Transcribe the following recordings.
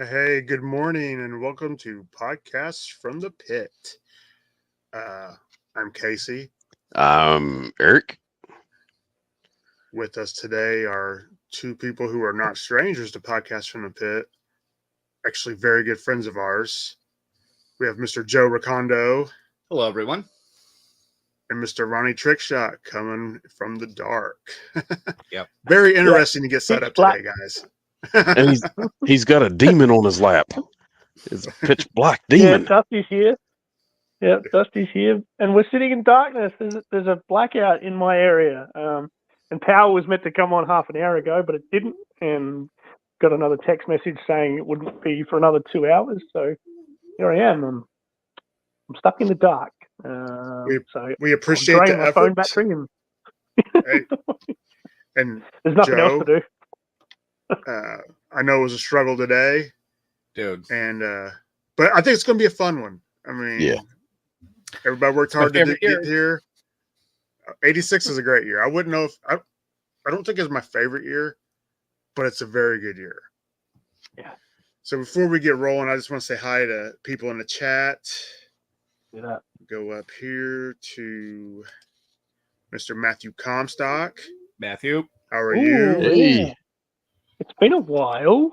Hey, good morning, and welcome to Podcasts from the Pit. Uh, I'm Casey. Eric. With us today are two people who are not strangers to Podcasts from the Pit, actually very good friends of ours. We have Mr. Joe Recondo Hello, everyone. and Mr. Ronnie Trickshot coming from the dark. Yep. Very interesting to get set up today, guys. And he's got a demon on his lap. It's a pitch black demon. Yeah, Dusty's here. Yeah, Dusty's here, and we're sitting in darkness. There's a blackout in my area, and power was meant to come on half an hour ago, but it didn't. And got another text message saying it wouldn't be for another 2 hours. So here I am. I'm stuck in the dark. We appreciate I'm the my effort. phone battery, and and there's nothing Joe, else to do. I know it was a struggle today, Dude. and but I think it's going to be a fun one. I mean, Yeah. Everybody worked hard to get year. here. 86 is a great year. I wouldn't know if I don't think it's my favorite year, but it's a very good year. Yeah. So before we get rolling, I just want to say hi to people in the chat. Do that. Go up here to Mr. Matthew Comstock. Matthew. How are Ooh, you? Hey. yeah. It's been a while.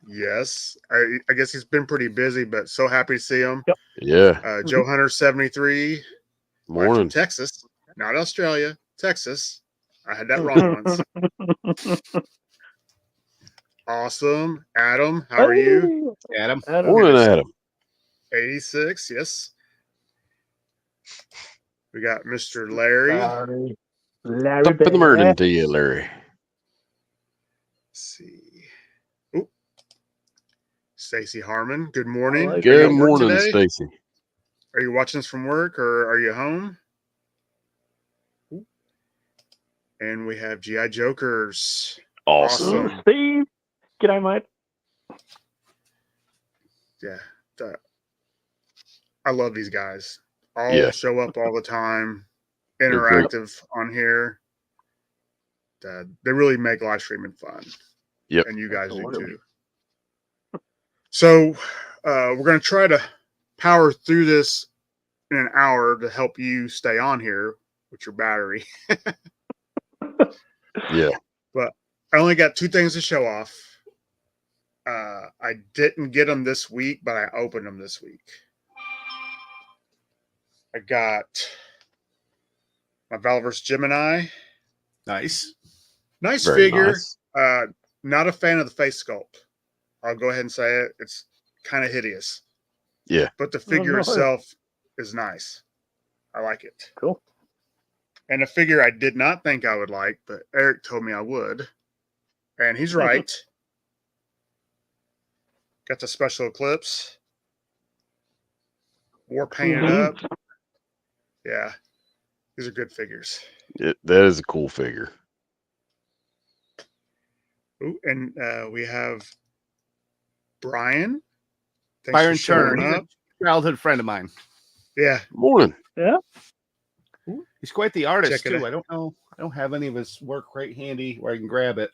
Yes. I guess he's been pretty busy, but so happy to see him. Yep. Yeah. Joe Hunter 73. Morning. From Texas, not Australia, Texas. I had that wrong once. Awesome. Adam, how are you? Adam. Morning, Adam. 86, yes. We got Mr. Larry. Larry Top of the Bear. morning to you, Larry. Let's see. Ooh. Stacy Harmon, good morning. Hello. Are you Good at work morning, today? Stacy. Are you watching this from work or are you home? Ooh. And we have G.I. Jokers. Awesome. Awesome. Steve. G'day, mate. Yeah. I love these guys. All Yeah. show up all the time, They're great. interactive on here. They really make live streaming fun. Yep. And you guys do Absolutely. too. So we're going to try to power through this in an hour to help you stay on here with your battery. Yeah. But I only got two things to show off. I didn't get them this week, but I opened them this week. I got my Valverse Gemini. Nice. Nice Very figure. nice. Not a fan of the face sculpt. I'll go ahead and say it. It's kind of hideous. Yeah. But the figure no. itself is nice. I like it. Cool. And a figure I did not think I would like, but Eric told me I would. And he's right. Got the special eclipse. War painted up. Yeah. These are good figures. That is a cool figure. Ooh, and we have Brian. Thanks Byron for showing Turner. He's up. a childhood friend of mine. Yeah. Morning. He's quite the artist, Check it too. out. I don't know. I don't have any of his work right handy where I can grab it.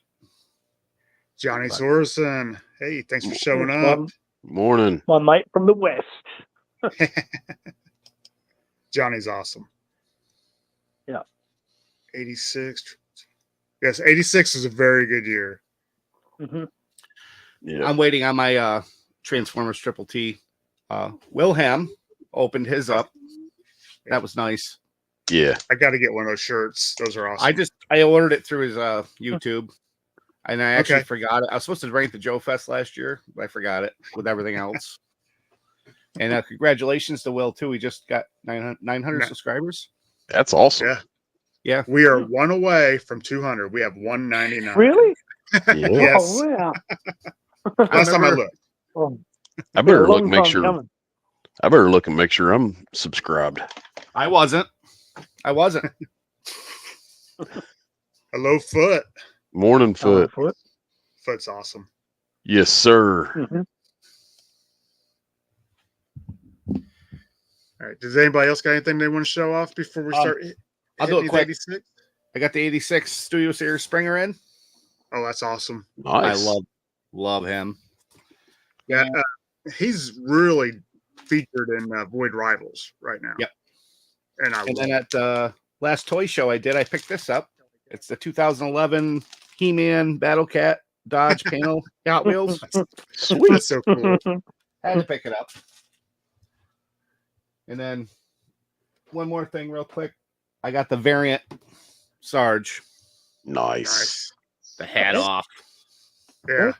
Johnny Sorensen. Hey, thanks for showing That's up. Morning. My mate from the West. Johnny's awesome. Yeah. 86. Yes, 86 is a very good year. Mm-hmm. Yeah. I'm waiting on my Transformers Triple T. Wilhelm opened his up. That was nice. Yeah. I got to get one of those shirts. Those are awesome. I ordered it through his YouTube, and I actually Okay. forgot it. I was supposed to bring it to Joe Fest last year, but I forgot it with everything else. And congratulations to Will too. He just got 900 No. subscribers. That's awesome. Yeah. Yeah. We are one away from 200. We have 199. Really? Yeah. Yes. Oh, wow. Last time I looked. Oh, I better a look long and make time sure. coming. I better look and make sure I'm subscribed. I wasn't. Hello, Foot. Morning, Foot. Foot. Foot's awesome. Yes, sir. Mm-hmm. All right. Does anybody else got anything they want to show off before we start? I'll do it quick. 86? I got the 86 Studio Series Springer in. Oh, that's awesome. Nice. I love him. Yeah, he's really featured in Void Rivals right now. Yep. And then at the last toy show I did, I picked this up. It's the 2011 He-Man Battle Cat Dodge panel Hot Wheels. Sweet. That's so cool. Had to pick it up. And then one more thing real quick. I got the variant Sarge. Nice. The hat off. Yeah.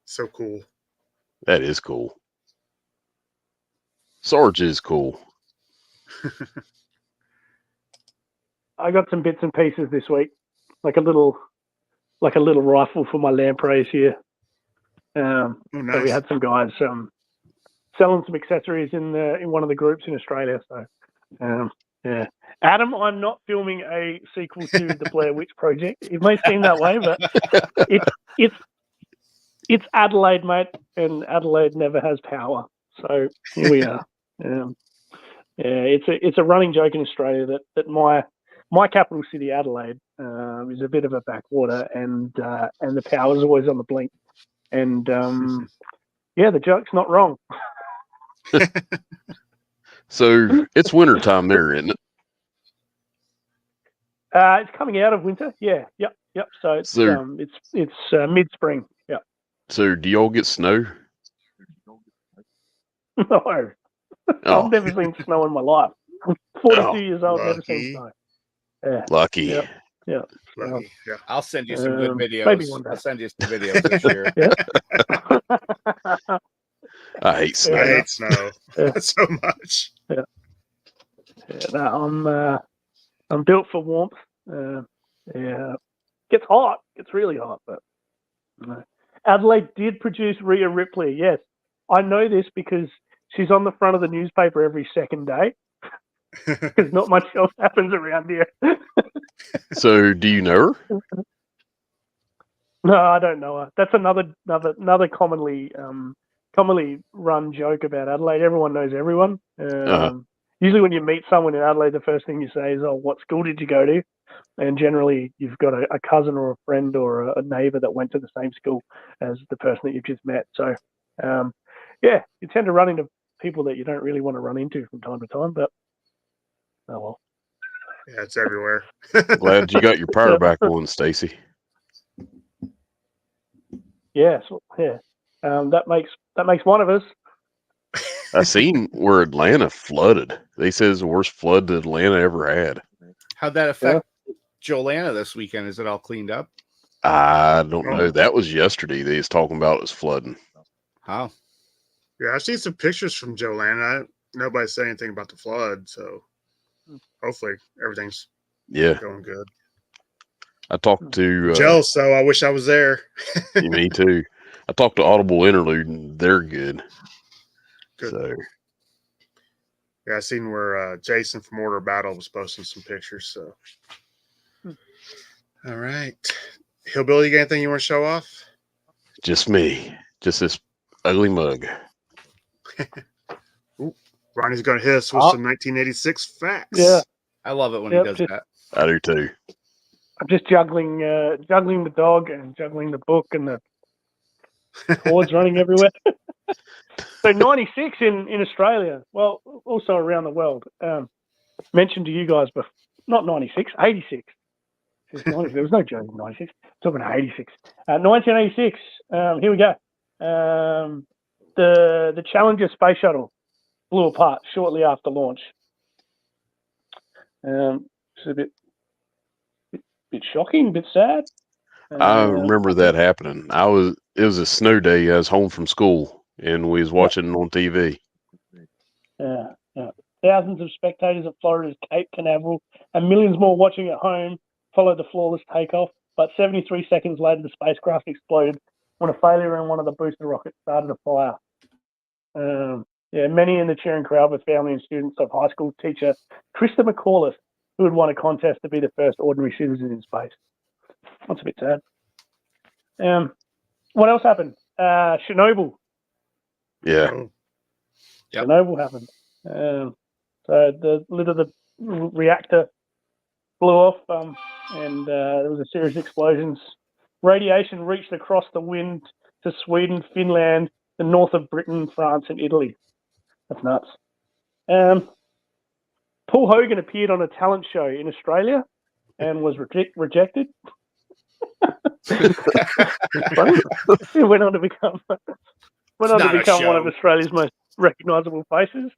So cool. That is cool. Sarge is cool. I got some bits and pieces this week, like a little rifle for my lampreys here. Oh, So nice. we had some guys selling some accessories in one of the groups in Australia. So yeah, Adam, I'm not filming a sequel to the Blair Witch Project. It may seem that way, but it's Adelaide, mate, and Adelaide never has power. So here we are. It's a running joke in Australia that my capital city, Adelaide, is a bit of a backwater, and the power's always on the blink. And the joke's not wrong. So it's wintertime there, isn't it? It's coming out of winter. Yeah. Yep. So it's mid-spring. Yeah. So do y'all get snow? No, Oh, I've never seen snow in my life. I'm 42 years old, never lucky. seen snow. Yeah. lucky. Yep. Yeah. Lucky. Yeah. I'll send you some good videos. Maybe one day. I'll send you some videos this year. I hate snow. I hate snow Yeah. so much. I'm built for warmth. Gets hot. It's really hot, but Adelaide did produce Rhea Ripley. Yes, I know this because she's on the front of the newspaper every second day. Because not much else happens around here. So do you know her? No, I don't know her. That's another commonly run joke about Adelaide. Everyone knows everyone. Usually when you meet someone in Adelaide, the first thing you say is, "Oh, what school did you go to?" And generally you've got a cousin or a friend or a neighbour that went to the same school as the person that you've just met. So, you tend to run into people that you don't really want to run into from time to time, but oh well. Yeah, it's everywhere. Glad you got your power back on, Stacy. Yeah. That makes one of us. I seen where Atlanta flooded. They said it's the worst flood that Atlanta ever had. How'd that affect Jolana this weekend? Is it all cleaned up? I don't know. That was yesterday. They was talking about it was flooding. How? Yeah, I've seen some pictures from Jolana. Nobody said anything about the flood, so hopefully everything's going good. I talked to jealous, so I wish I was there. Me too. I talked to Audible Interlude, and they're good. Good. So yeah, I seen where Jason from Order of Battle was posting some pictures. So, all right, Hillbilly, you got anything you want to show off? Just me, just this ugly mug. Ooh, Ronnie's going to hit us with some 1986 facts. Yeah, I love it when he does that. I do too. I'm just juggling the dog and juggling the book and the cords running everywhere. So 96 in Australia, well, also around the world. Mentioned to you guys before, not 96, 86. There was no joke in 96. Talking about 86. 1986. Here we go. The Challenger space shuttle blew apart shortly after launch. It's a bit shocking, a bit sad. I remember that happening. It was a snow day. I was home from school and we was watching it on TV. Yeah. Thousands of spectators at Florida's Cape Canaveral and millions more watching at home followed the flawless takeoff. But 73 seconds later, the spacecraft exploded when a failure in one of the booster rockets started a fire. Many in the cheering crowd were family and students of high school teacher Krista McCauliffe, who had won a contest to be the first ordinary citizen in space. That's a bit sad. What else happened? Chernobyl. Yeah. Yep. Chernobyl happened. So the lid of the reactor blew off, and there was a series of explosions. Radiation reached across the wind to Sweden, Finland, the north of Britain, France, and Italy. That's nuts. Paul Hogan appeared on a talent show in Australia and was rejected. Funny. He went on to become one of Australia's most recognisable faces.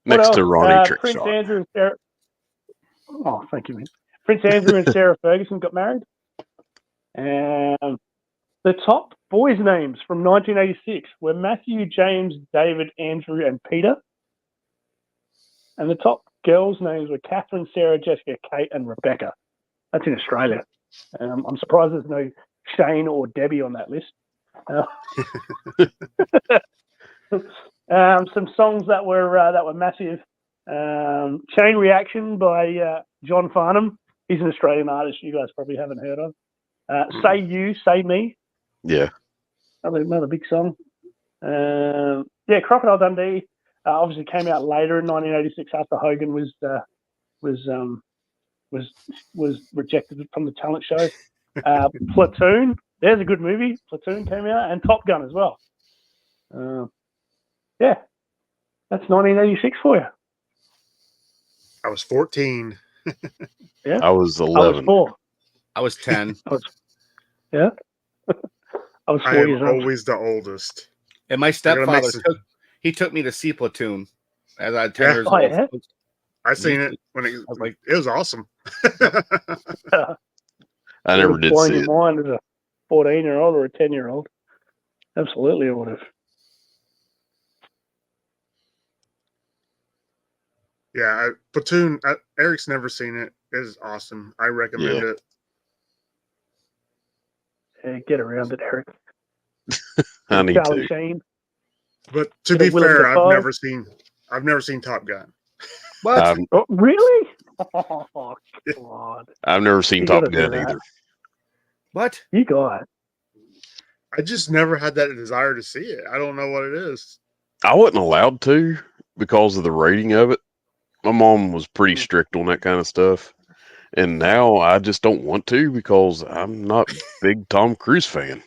Next to Ronnie Prince Trickshot. Andrew and Sarah. Oh, thank you, man. Prince Andrew and Sarah Ferguson got married. The top boys' names from 1986 were Matthew, James, David, Andrew, and Peter. And the top girls' names were Catherine, Sarah, Jessica, Kate, and Rebecca. That's in Australia. I'm surprised there's no Shane or Debbie on that list. Some songs that were massive. Chain Reaction by John Farnham. He's an Australian artist you guys probably haven't heard of. Say You, Say Me. Yeah. Another big song. Crocodile Dundee obviously came out later in 1986 after Hogan was rejected from the talent show. Platoon, there's a good movie. Platoon came out, and Top Gun as well. That's 1986 for you. I was 14. Yeah, I was I 11. was 4. I was 10. I was 4 I am years old. always the oldest. And my gotta make stepfather took me to see Platoon as I had 10 years Oh, old. yeah? I seen it when it was like, it was awesome. I never did blowing see your it. mind as a 14-year-old or a 10-year-old. Absolutely, it would have. Yeah, Platoon. Eric's never seen it. It is awesome. I recommend Yeah. it. Yeah, get around it, Eric. I need Charlie to. Sheen. But to Bit be of Willem fair, Dafoe. I've never seen Top Gun. what? Oh, really? Oh, God. I've never seen You Top gotta do Gun that. either. What? You got it. I just never had that desire to see it. I don't know what it is. I wasn't allowed to because of the rating of it. My mom was pretty strict on that kind of stuff. And now I just don't want to because I'm not a big Tom Cruise fan.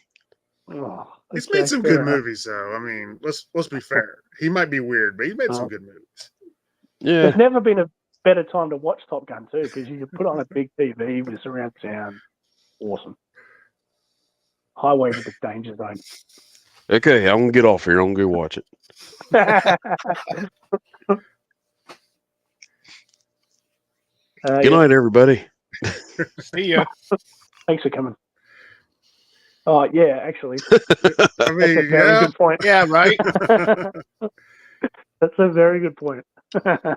Oh, He's okay, made some fair good enough. movies, though. I mean, let's be fair. He might be weird, but he's made some good movies. Yeah. There's never been a better time to watch Top Gun, too, because you can put on a big TV with surround sound. Awesome. Highway to the Danger Zone. Okay, I'm going to get off here. I'm going to go watch it. Good night, everybody. See ya. Thanks for coming. Oh, yeah, actually. I That's a mean, very good point. Yeah, right. That's a very good point. I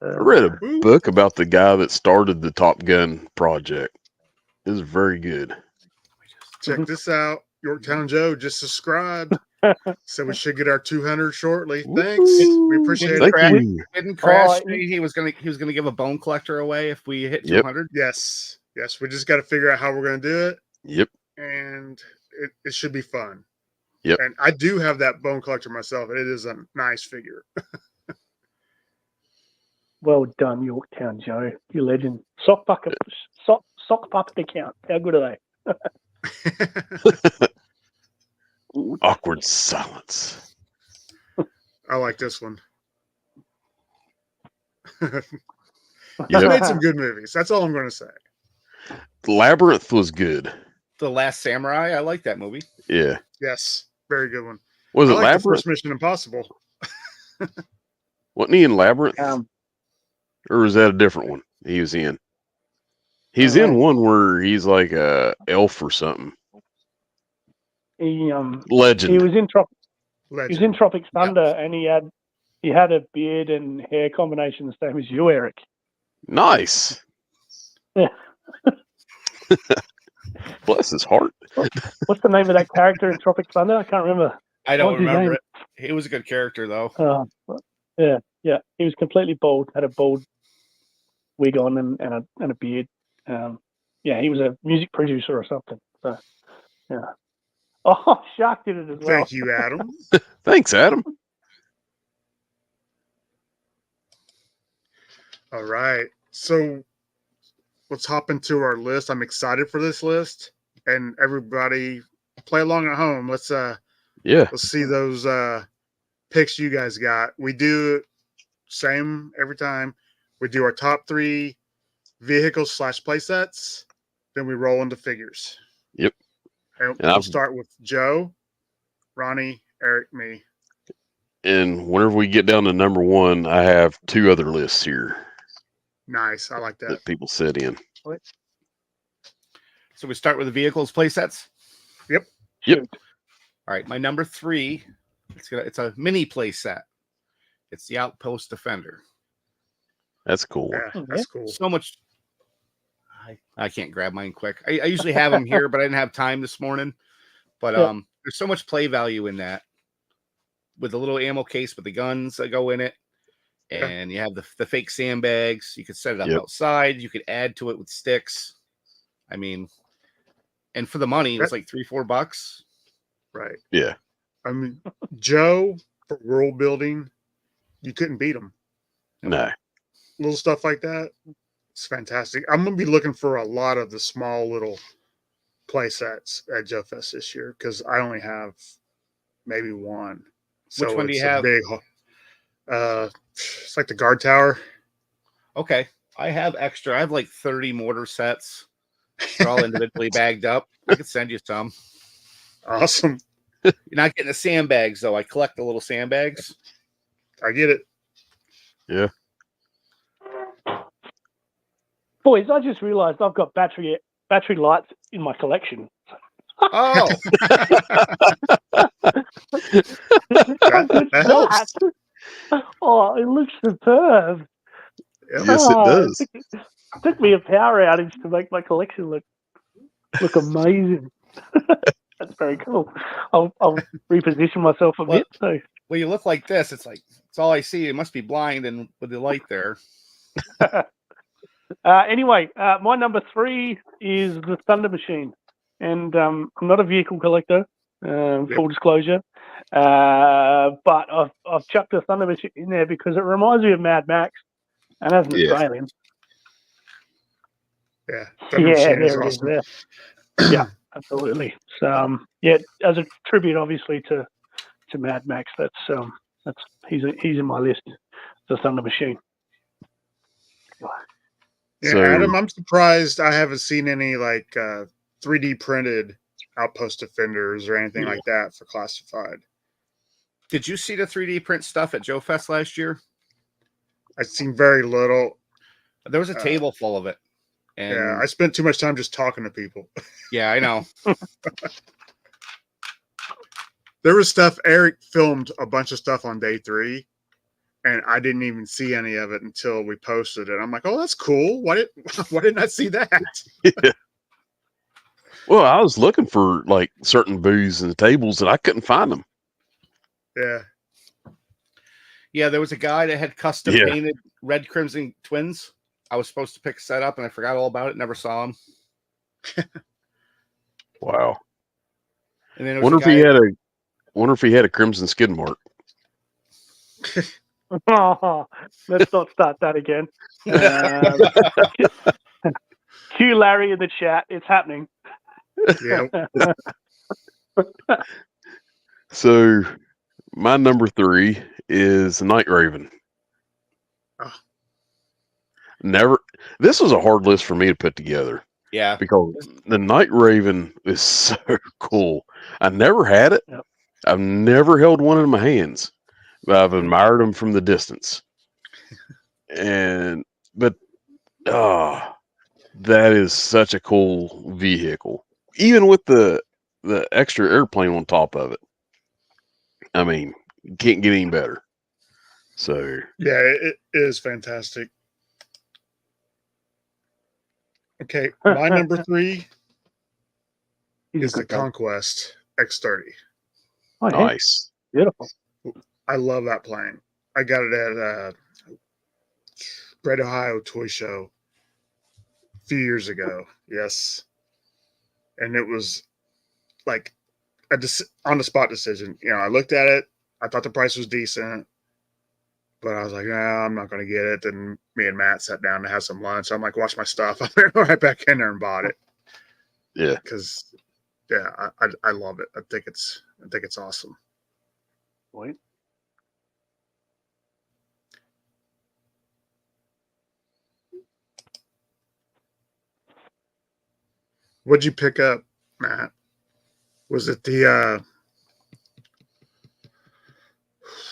read a book about the guy that started the Top Gun project. It was very good. check this out. Yorktown Joe just subscribed. So we should get our 200 shortly. Thanks. We appreciate Thank it. you. Didn't Crash Oh, say he was gonna give a bone collector away if we hit Yep. 200? Yes. We just got to figure out how we're going to do it. Yep. And it should be fun. Yep. And I do have that bone collector myself. It is a nice figure. Well done, Yorktown Joe. You legend. Sock puppet account. How good are they? Awkward silence. I like this one. Yep. Made some good movies. That's all I'm going to say. Labyrinth was good. The Last Samurai. I like that movie. Yeah. Yes. Very good one. Was I it like the Labyrinth? first Mission Impossible. Wasn't he in Labyrinth? Um, Or was that a different one he was in? He's in one where he's like a elf or something. he Legend. was in Legend. Tropic Thunder, and he had a beard and hair combination the same as you, Eric. Nice. Yeah. Bless his heart. What's the name of that character in Tropic Thunder? I can't remember. I don't What's his remember name? it. He was a good character though. Yeah. He was completely bald, had a bald wig on and a beard. He was a music producer or something. So, yeah. Oh, Shark did it as well. Thank you, Adam. Thanks, Adam. All right. So let's hop into our list. I'm excited for this list. And everybody, play along at home. Let's see those picks you guys got. We do same every time. We do our top 3 vehicles / play sets. Then we roll into figures. Yep. And we'll start with Joe, Ronnie, Eric, me. And whenever we get down to number 1, I have 2 other lists here. Nice. I like that. People sit in. So we start with the vehicles play sets? Yep. Yep. All right. My number 3, it's a mini play set. It's the Outpost Defender. That's cool. Yeah, that's cool. So much. I can't grab mine quick. I usually have them here, but I didn't have time this morning. But there's so much play value in that, with the little ammo case with the guns that go in it, and you have the fake sandbags. You could set it up outside. You could add to it with sticks. I mean, and for the money, it was like $3-4. Right. Yeah. I mean, Joe, for world building, you couldn't beat him. No. Little stuff like that. It's fantastic. I'm going to be looking for a lot of the small little play sets at Joe Fest this year, because I only have maybe one. So which one do you it's have? Big, it's like the guard tower. Okay. I have extra. I have like 30 mortar sets. They're all individually bagged up. I could send you some. Awesome. You're not getting the sandbags, though. I collect the little sandbags. I get it. Yeah. Boys, I just realized I've got battery lights in my collection. Oh. that Oh, it looks superb. Yes, it does. It took me a power outage to make my collection look amazing. That's very cool. I'll reposition myself a bit. So. Well, you look like this. It's like, it's all I see. It must be blind and with the light there. Anyway, my number 3 is the Thunder Machine. And I'm not a vehicle collector, full disclosure. But I've chucked the Thunder Machine in there because it reminds me of Mad Max. And as an Australian. Yeah. Thunder Machine is there awesome. it is there. Yeah, absolutely. So, as a tribute, obviously, to Mad Max, he's in my list, the Thunder Machine. Yeah, So, Adam, I'm surprised I haven't seen any 3D printed Outpost Defenders or anything like that for classified. Did you see the 3D print stuff at Joe Fest last year? I've seen very little. There was a table full of it. And yeah, I spent too much time just talking to people. Yeah, I know. There was stuff. Eric filmed a bunch of stuff on day 3, and I didn't even see any of it until we posted it. I'm like, oh, that's cool. Why didn't I see that? Yeah. Well, I was looking for certain booths and tables, and I couldn't find them. Yeah. Yeah, there was a guy that had custom painted Red Crimson Twins. I was supposed to pick a set up, and I forgot all about it. Never saw him. Wow. And then wonder if he had a Crimson skid mark. Oh, let's not start that again. Cue Larry in the chat. It's happening. Yeah. So, my number 3 is Night Raven. This was a hard list for me to put together. Yeah. Because the Night Raven is so cool. I never had it. Yep. I've never held one in my hands. But I've admired them from the distance. But that is such a cool vehicle. Even with the extra airplane on top of it. I mean, you can't get any better. So yeah, it is fantastic. Okay, my number 3 is the Conquest X30. Oh, nice. Beautiful. I love that plane. I got it at Great Ohio Toy Show a few years ago. Yes. And it was like on the spot decision. You know, I looked at it. I thought the price was decent. But I was like, nah, I'm not going to get it. Then me and Matt sat down to have some lunch. I'm like, watch my stuff. I went right back in there and bought it. Yeah. Because Yeah, I love it. I think it's awesome. Point. What'd you pick up, Matt? Was it the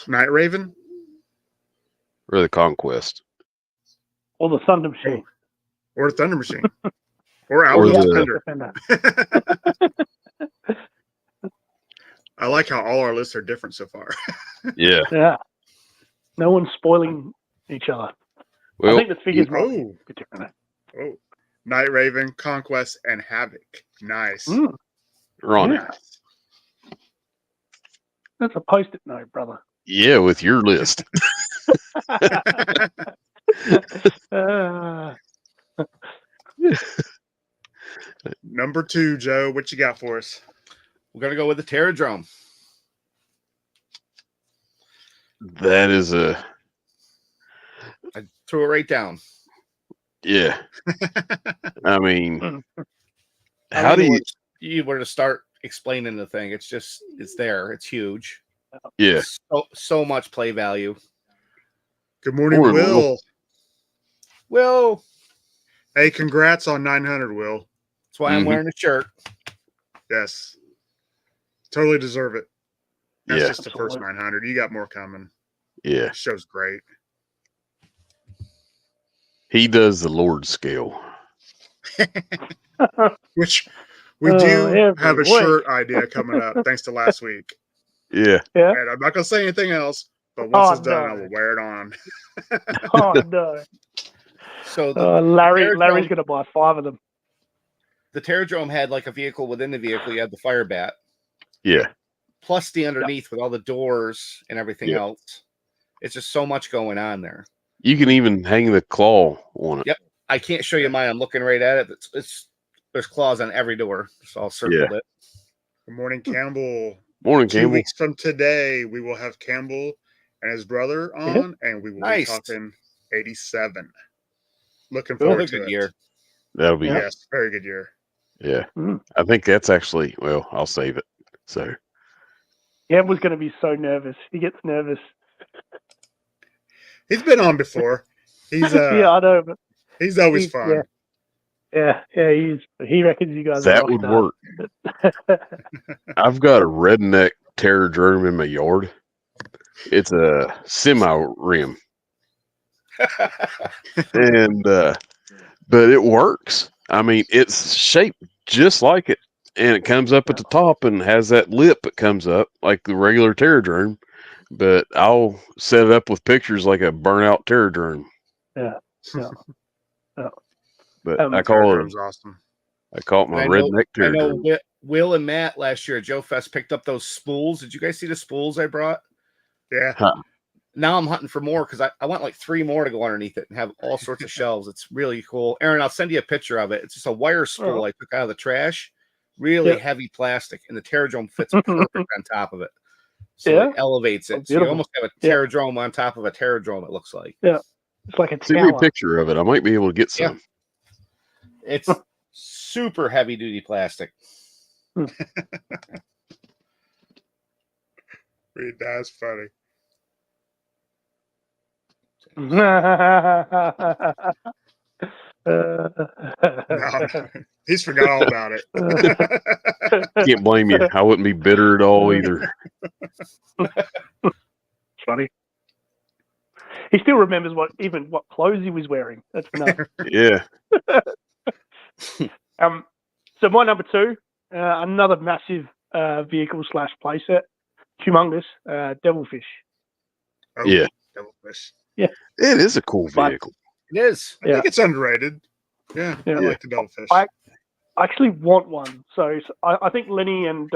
Night Raven? Or the Conquest. Or the Thunder Machine. Or Thunder Machine? Or Or Alpha the- Defender? I like how all our lists are different so far. Yeah. Yeah. No one's spoiling each other. Well, I think the figures might be Oh, a bit different. oh, Night Raven, Conquest, and Havoc. Nice. Ronnie. Yeah. That's a post-it note, brother. Yeah, with your list. Number 2, Joe. What you got for us? We're gonna go with the Terradrome. That is a I threw it right down. yeah. I mean, I how don't do even know you? you were to start explaining the thing? It's just it's there. It's huge. Yeah. So much play value. Good morning, Morning, Will. Will, Hey, congrats on 900, Will. that's why I'm Mhm. wearing a shirt. Yes. Totally deserve it. That's Yeah. just the first 900. You got more coming. Yeah. Show's great. He does the Lord scale. Which we Oh, do every have a week. shirt idea coming up thanks to last week. Yeah. Yeah. And I'm not going to say anything else, but once Oh, it's done, no. I will wear it on. Oh no. So Larry's Terradrome- gonna buy 5 of them. the Terradrome had like a vehicle within the vehicle. You had the fire bat, Yeah. plus the underneath with all the doors and everything Yeah. else. It's just so much going on there. You can even hang the claw on it. Yep. I can't show you mine. I'm looking right at it. It's there's claws on every door. So I'll circle it. Good morning, Campbell. Morning, 2 Campbell. weeks from today, we will have Campbell and his brother on, and we will Nice. be talking 87. Looking Another forward to good it. year. That'll be Yes, very good year. yeah. Mm. I think that's actually I'll save it. So Gab was gonna be so nervous. He gets nervous. He's been on before. He's Yeah, I know, but he's always fun. yeah, he reckons you guys are that rock would stars. work. I've got a redneck Terradrome in my yard. It's a semi rim. And but it works. I mean, it's shaped just like it, and it comes up at the top and has that lip that comes up like the regular Terradrome. But I'll set it up with pictures like a burnout Terradrome. Yeah. But Um, I call it Terradrome's awesome. my I know- redneck I know Terradrome. Will and Matt last year at Joe Fest picked up those spools. Did you guys see the spools I brought? Yeah. Now I'm hunting for more because I want like 3 more to go underneath it and have all sorts of shelves. It's really cool. Aaron, I'll send you a picture of it. It's just a wire spool I took out of the trash. Really heavy plastic, and the Terradrome fits perfect on top of it. So it elevates it. So you beautiful. almost have a Terradrome on top of a Terradrome, it looks like. It's like a Send me a tower. picture of it. I might be able to get some. It's super heavy duty plastic. That's funny. No, he's forgot all about it. Can't blame you. I wouldn't be bitter at all either. Funny. He still remembers what clothes he was wearing. That's enough. Yeah. So my number 2, another massive vehicle / playset, humongous Devilfish. Oh, Yeah. Devilfish. It is a cool But- vehicle. It is. I think it's underrated. Yeah, I like the Devilfish. I actually want one. So I think Lenny and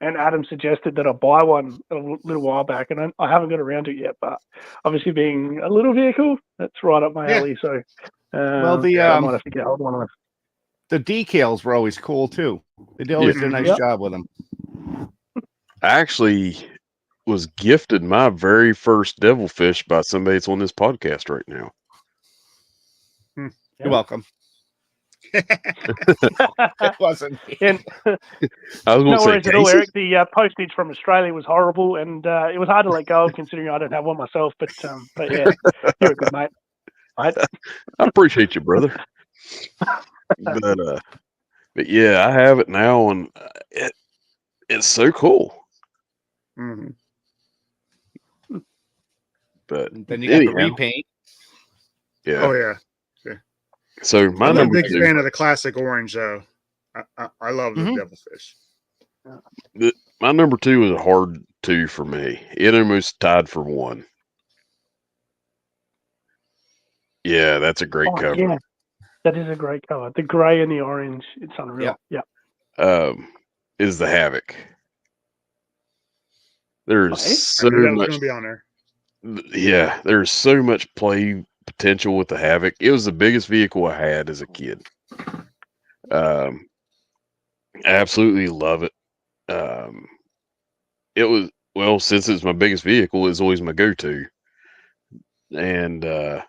Adam suggested that I buy one a little while back, and I haven't got around to it yet. But obviously, being a little vehicle, that's right up my alley. So, Well, I might have to get hold of one of them. The decals were always cool too. They always did a nice job with them. I actually was gifted my very first Devilfish by somebody that's on this podcast right now. You're welcome. It wasn't me. And I was going no to say worries at all, Casey. Eric. The postage from Australia was horrible, and it was hard to let go of considering I don't have one myself. But yeah, you're a good mate. Right? I appreciate you, brother. But yeah, I have it now, and it's so cool. Mhm. But Then you got the anyhow, repaint. yeah. Oh yeah. So my I'm a number big two, fan of the classic orange though. I love the Mhm. devilfish. my number two is a hard two for me. It almost tied for one. Yeah, that's a great Oh, cover. yeah, that is a great color. The grey and the orange. It's unreal. Yep. Yeah. Is the Havoc. There's Okay. I so knew that was much. going to be on there. Yeah, there's so much play potential with the Havoc. It was the biggest vehicle I had as a kid. Absolutely love it. It was, well, since it's my biggest vehicle, it's always my go-to, and I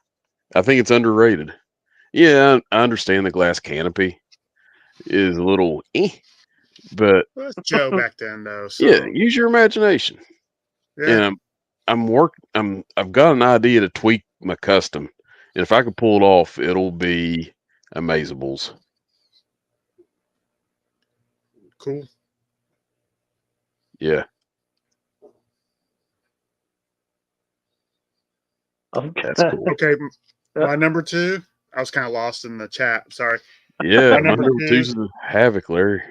think it's underrated. Yeah, I understand the glass canopy is a little, but Well, that's Joe back then though. So yeah, use your imagination. yeah. And I've got an idea to tweak my custom, and if I can pull it off, it'll be amazables. Cool. Yeah, Okay. that's cool. Okay, Yeah. my number two. I was kind of lost in the chat. Sorry. Yeah, My my number number two- two's the Havoc, Larry.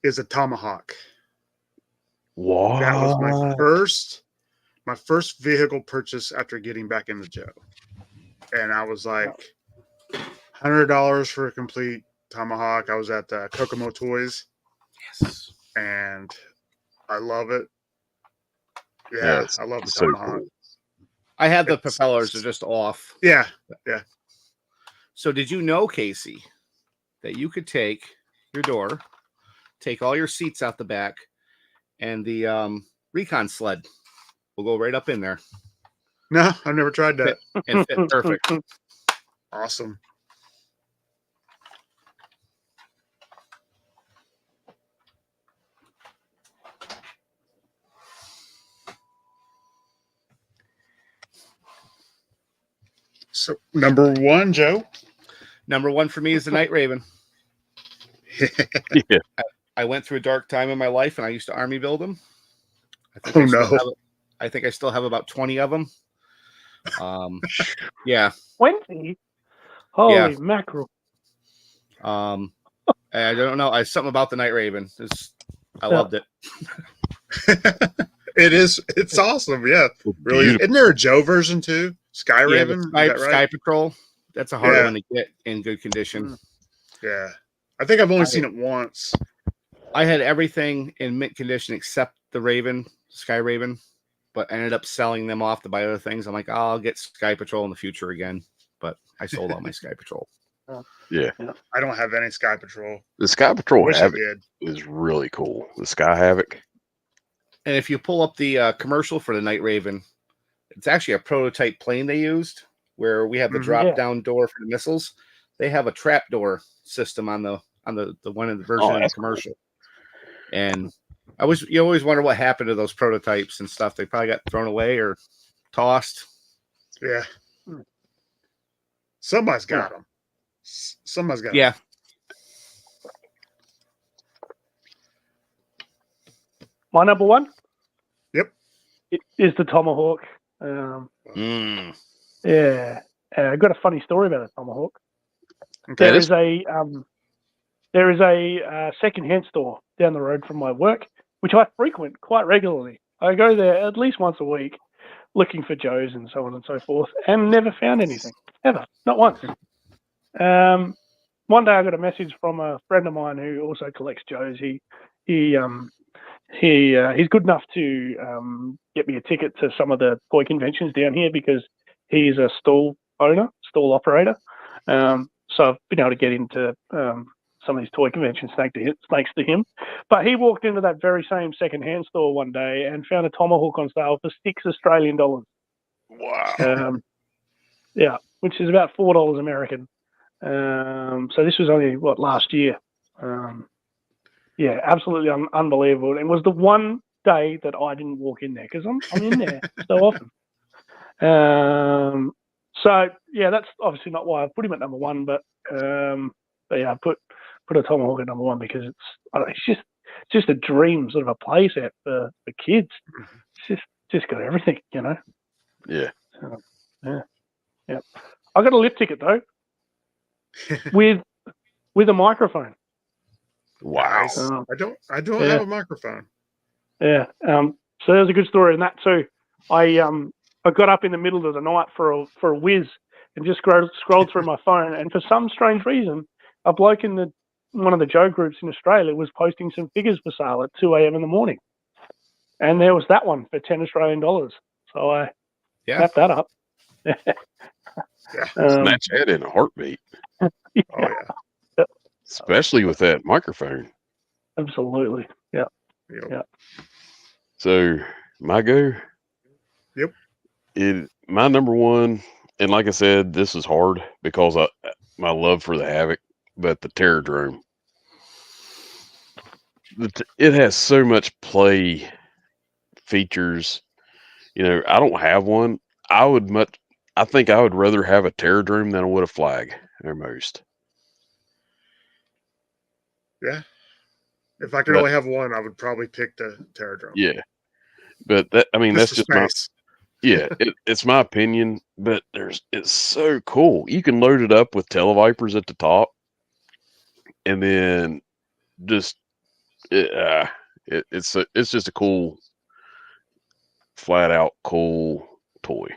Is a tomahawk. What? That was my first vehicle purchase after getting back into Joe, and I was like, $100 for a complete tomahawk. I was at Kokomo Toys, Yes. and I love it. Yeah, Yeah, it's I love the so tomahawk. cool. I have the It's- propellers are just off. Yeah, So did you know, Casey, that you could take your door, take all your seats out the back, and the recon sled will go right up in there no, I've never tried that. and fit perfect. Awesome. So number one, Joe. Number one for me is the Night Raven. Yeah, I went through a dark time in my life, and I used to army build them. Oh, no. I think I still have about 20 of them. Yeah. 20? Holy mackerel. I don't know. Something about the Night Raven. I Yeah. loved it. It's awesome. Yeah, really. beautiful. Isn't there a Joe version too? Sky Yeah, Raven, the is that right? Sky Patrol. That's a hard Yeah. one to get in good condition. Yeah, I think I've only seen it once. I had everything in mint condition except the Raven, Sky Raven, but I ended up selling them off to buy other things. I'm like, I'll get Sky Patrol in the future again, but I sold all my Sky Patrol. Yeah. I don't have any Sky Patrol. The Sky I Patrol wish I Havoc did. is really cool. The Sky Havoc. And if you pull up the commercial for the Night Raven, it's actually a prototype plane they used where we have the Mhm. drop down door for the missiles. They have a trap door system on the one in the version in the that's commercial. And you always wonder what happened to those prototypes and stuff. They probably got thrown away or tossed. Yeah, somebody's got them. Somebody's got 'em. Yeah. My number one? Yep. It is the Tomahawk. Yeah. I've got a funny story about the Tomahawk. Okay. There is a second-hand store down the road from my work, which I frequent quite regularly. I go there at least once a week looking for Joes and so on and so forth, and never found anything. Ever. Not once. One day I got a message from a friend of mine who also collects Joes. He's good enough to get me a ticket to some of the toy conventions down here because he's a stall operator. So I've been able to get into some of these toy conventions thanks to him. But he walked into that very same second-hand store one day and found a Tomahawk on sale for $6 Australian. Wow. Yeah, which is about $4 American. So this was only last year. Yeah, absolutely unbelievable. It was the one day that I didn't walk in there because I'm in there so often. So yeah, that's obviously not why I put him at number one, but yeah, I put a tomahawk at number one because it's just a dream sort of a play set for kids. It's just got everything, you know. Yeah. So, yeah. I got a lift ticket though, with a microphone. Wow. Nice. I don't Yeah. have a microphone. Yeah. So there's a good story in that too. I got up in the middle of the night for a whiz and just scrolled through my phone, and for some strange reason, a bloke in one of the Joe groups in Australia was posting some figures for sale at 2 a.m. in the morning, and there was that one for $10 Australian. So I snapped that up. Yeah. Snatch that in a heartbeat. Yeah. Oh yeah. Especially with that microphone. Absolutely. Yeah. Yep. Yeah. So my go. Yep. My number one, and like I said, this is hard because my love for the Havoc, but the Terradrome. It has so much play features. You know, I don't have one. I think I would rather have a Terradrome than I would a flag almost. Yeah. If I could only have one, I would probably pick the Terradrome. Yeah. But that's just my space. it's my opinion, but it's so cool. You can load it up with televipers at the top, and then just it's just a cool, flat out cool toy.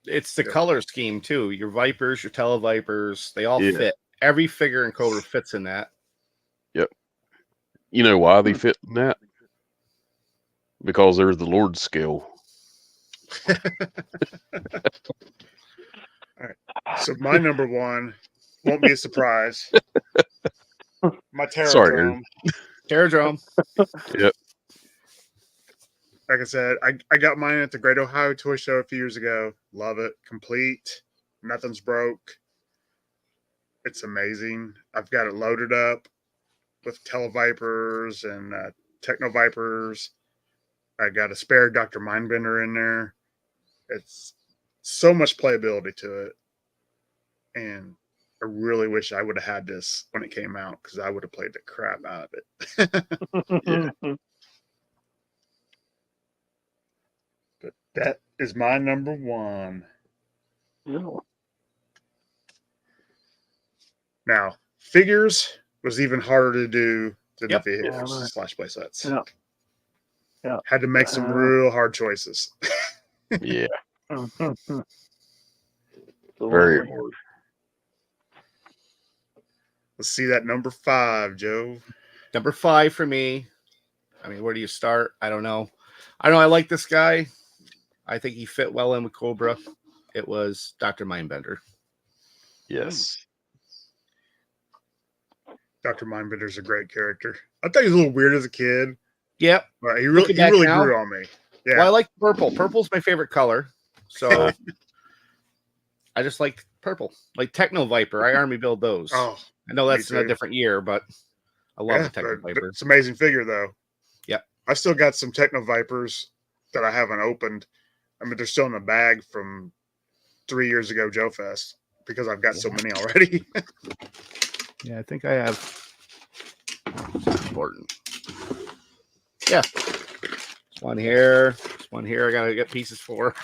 It's the color scheme too. Your Vipers, your Televipers, they all Yeah. fit. Every figure in Cobra fits in that. Yep. You know why they fit in that? Because they're the Lord's scale. All right. So my number one won't be a surprise. My Terradrome. Terradrome. Yep. Like I said, I got mine at the Great Ohio Toy Show a few years ago. Love it. Complete. Nothing's broke. It's amazing. I've got it loaded up with Televipers and Techno Vipers. I got a spare Dr. Mindbender in there. It's so much playability to it. And I really wish I would have had this when it came out because I would have played the crap out of it. Yeah. But that is my number one. No. Now, figures was even harder to do than Yep. the vehicles / play sets. Yeah. Yeah. Had to make some real hard choices. Yeah. Mm-hmm. Very hard. Let's see that number 5, Joe. Number 5 for me. I mean, where do you start? I don't know. I like this guy. I think he fit well in with Cobra. It was Dr. Mindbender. Yes. Dr. Mindbender's a great character. I thought he was a little weird as a kid. Yep. But he really grew on me. Yeah. Well, I like purple. Purple's my favorite color. So I just like purple. Like Techno Viper. I army build those. Oh, I know that's in a different year, but I love the Techno Viper. It's an amazing figure, though. Yep. I still got some Techno Vipers that I haven't opened. I mean, they're still in the bag from 3 years ago, Joe Fest, because I've got so many already. Yeah, I think I have. Important. Yeah. There's one here. There's one here. I gotta get pieces for.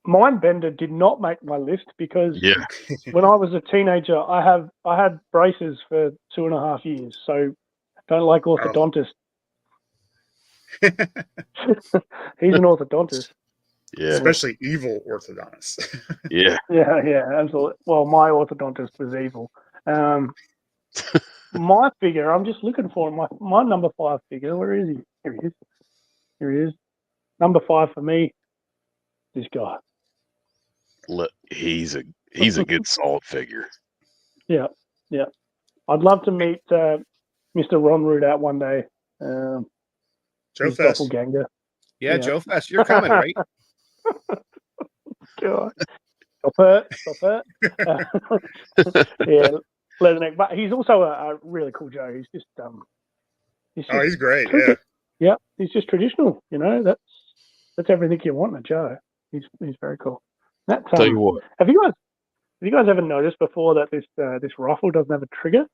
Mindbender did not make my list because Yeah. when I was a teenager, I had braces for 2.5 years, so I don't like orthodontists. He's an orthodontist. Yeah. Especially evil orthodontists. Yeah. Yeah, absolutely. Well, my orthodontist was evil. My figure, I'm just looking for my number 5 figure. Where is he? Here he is. Here he is. Number 5 for me. This guy. Look, he's a good solid figure. Yeah. I'd love to meet Mr. Ron Root out one day. Joe Joe his Fest. doppelganger. Yeah, Yeah. Joe Fest, you're coming, right? God. Stop it. Yeah, Leatherneck. But he's also a really cool Joe. He's just Oh, he's great. tricky. Yeah. Yeah, he's just traditional. You know, that's everything you want in a Joe. He's very cool. That Tell you what, have you guys ever noticed before that this rifle doesn't have a trigger?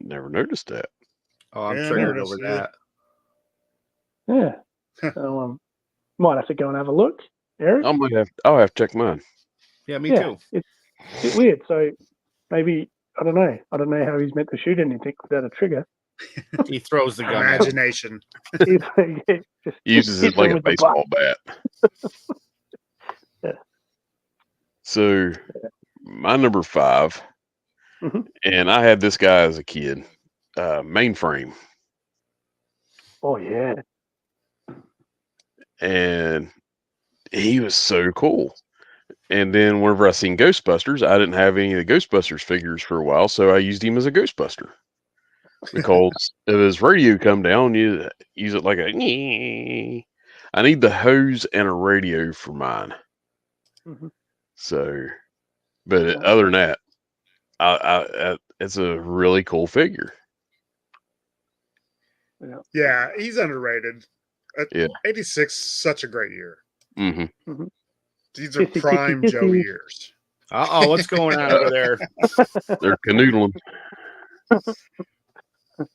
never noticed that. Oh, I'm Yeah, I triggered noticed, over yeah. that. Yeah. So might have to go and have a look, Eric. I'll have to check mine. Yeah, me Yeah, too. it's a bit weird. So maybe I don't know how he's meant to shoot anything without a trigger. He throws the gun. at him. Imagination. Just Uses it hits like him a with the butt. baseball bat. Yeah. So my number 5, Mhm. and I had this guy as a kid, Mainframe, Oh yeah. and he was so cool. And then whenever I seen Ghostbusters, I didn't have any of the Ghostbusters figures for a while, so I used him as a Ghostbuster. Because if his radio come down, you use it like a. I need the hose and a radio for mine. Mhm. So, but other than that, it's a really cool figure. Yeah, he's underrated. Yeah. 86, such a great year. Mm-hmm. These are Kissy, prime kissy, Joe kissy. years. Uh-oh, what's going on over there? They're canoodling.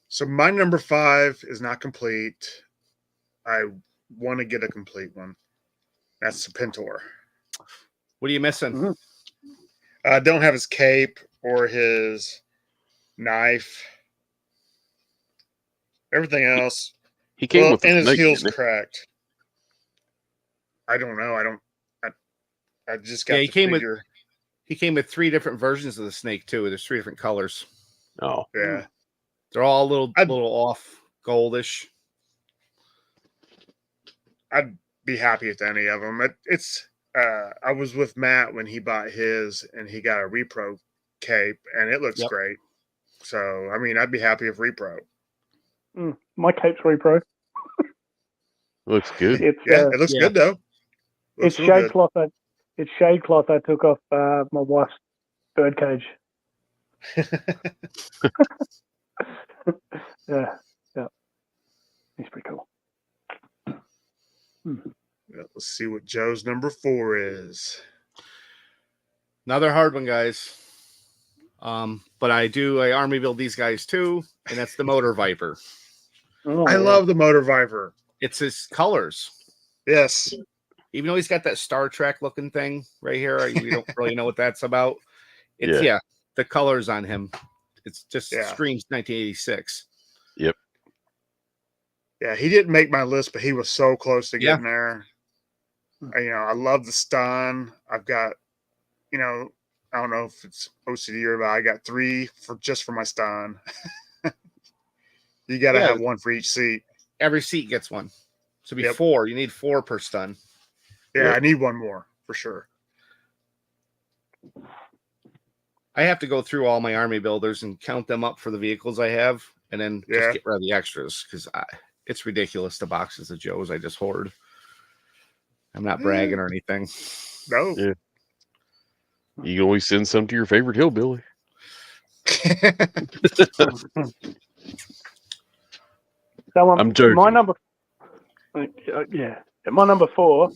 So my number 5 is not complete. I want to get a complete one. That's the Pintor. What are you missing? Mhm. I don't have his cape or his knife. Everything else. He came with and the his snake. heels Didn't cracked. I don't know. I just got Yeah, he the came with- figure. He came with 3 different versions of the snake too. There's 3 different colors. he? Oh, Yeah. They're all a little I'd- little off goldish. I'd be happy with any of them. I was with Matt when he bought his, and he got a repro cape, and it looks Yep. great. So I mean, I'd be happy with repro. My cape's repro. looks good. It's Yeah, it looks Yeah. good though. it's Looks real shade good. cloth. It's shade cloth I took off my wife's bird cage. Yeah. He's pretty cool. Let's see what Joe's number 4 is. Another hard one, guys. But I army build these guys too, and that's the Motor Viper. Oh, I yeah. love the Motor Viper. It's his colors. Yes. Even though he's got that Star Trek looking thing right here, we don't really know what that's about. It's the colors on him. It's just screams 1986. Yep. Yeah, he didn't make my list, but he was so close to getting there. I love the stun. I've got, I don't know if it's OCD or not. I got 3 for my stun. You got to have one for each seat. Every seat gets one. So Yep. 4. You need 4 per stun. Yeah, Yep. I need one more for sure. I have to go through all my army builders and count them up for the vehicles I have, and then just get rid of the extras because it's ridiculous the boxes of Joes I just hoard. I'm not bragging or anything. No. Yeah. You can always send some to your favorite hillbilly. So I'm joking. my number, my number 4,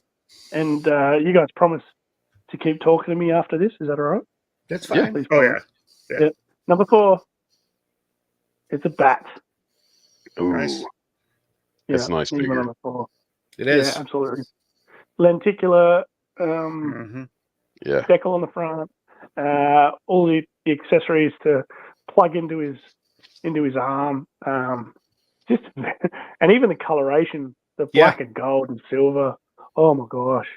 and you guys promise to keep talking to me after this. Is that all right? That's Yeah. fine. Please Oh, promise. yeah. Number 4, it's a bat. Ooh, Nice. That's a nice he's my figure. number 4. It is. Yeah, absolutely. Lenticular, Mm-hmm. Yeah. decal on the front, all the accessories to plug into his arm. Just and even the coloration, the black and gold and silver. Oh my gosh.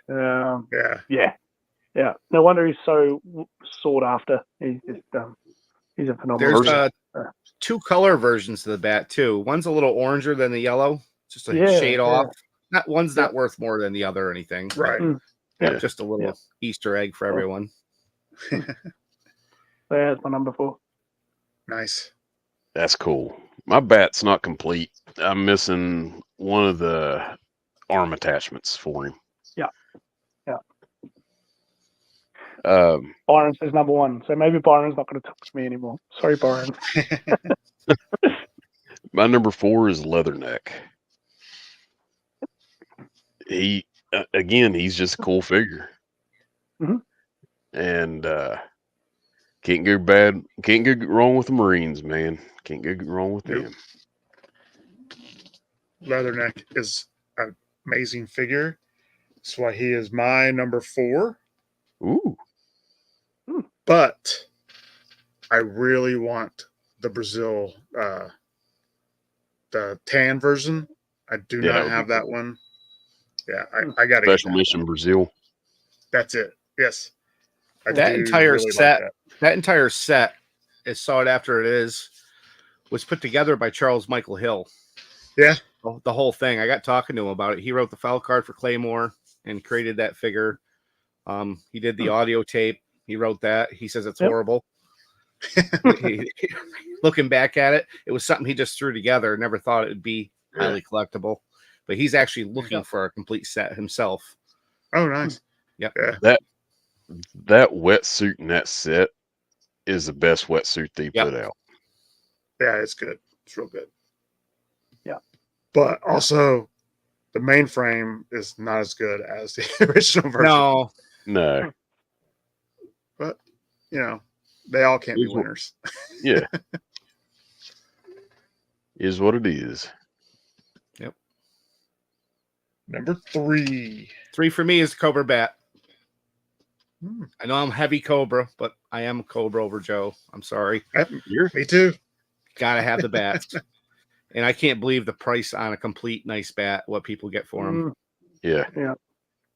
Yeah. No wonder he's so sought after. He's just he's a phenomenal. There's 2 color versions of the bat too. One's a little oranger than the yellow, just a shade off. One's not worth more than the other or anything. Right. Yeah, just a little Easter egg for everyone. That's my number 4. Nice. That's cool. My bat's not complete. I'm missing one of the arm attachments for him. Yeah. Um, Byron says number 1, so maybe Byron's not going to talk to me anymore. Sorry, Byron. my number 4 is Leatherneck. He again, he's just a cool figure, and can't go wrong with the Marines, man. Can't go wrong with them. Leatherneck is an amazing figure. That's why he is my number 4. Ooh, But I really want the Brazil, the tan version. I do Yeah, that not would have be that one. Yeah, I got to get Special that Mission one. Brazil. That's it. Yes. I That do entire really set, like that entire set, as sought after it is, was put together by Charles Michael Hill. Yeah. The whole thing. I got talking to him about it. He wrote the file card for Claymore and created that figure. He did the audio tape. He wrote that. He says it's horrible. Looking back at it, it was something he just threw together. Never thought it would be highly collectible. But he's actually looking for a complete set himself. Oh, nice. Yep. Yeah. That wetsuit in that set is the best wetsuit they put out. Yeah, it's good. It's real good. Yeah. But also, the mainframe is not as good as the original version. No. But, they all can't be winners. Yeah. Is what it is. Yep. Number 3. 3 for me is Cobra Bat. I know I'm heavy Cobra, but I am Cobra over Joe. I'm sorry. Me too. Gotta have the bats. And I can't believe the price on a complete nice bat, what people get for them. Yeah.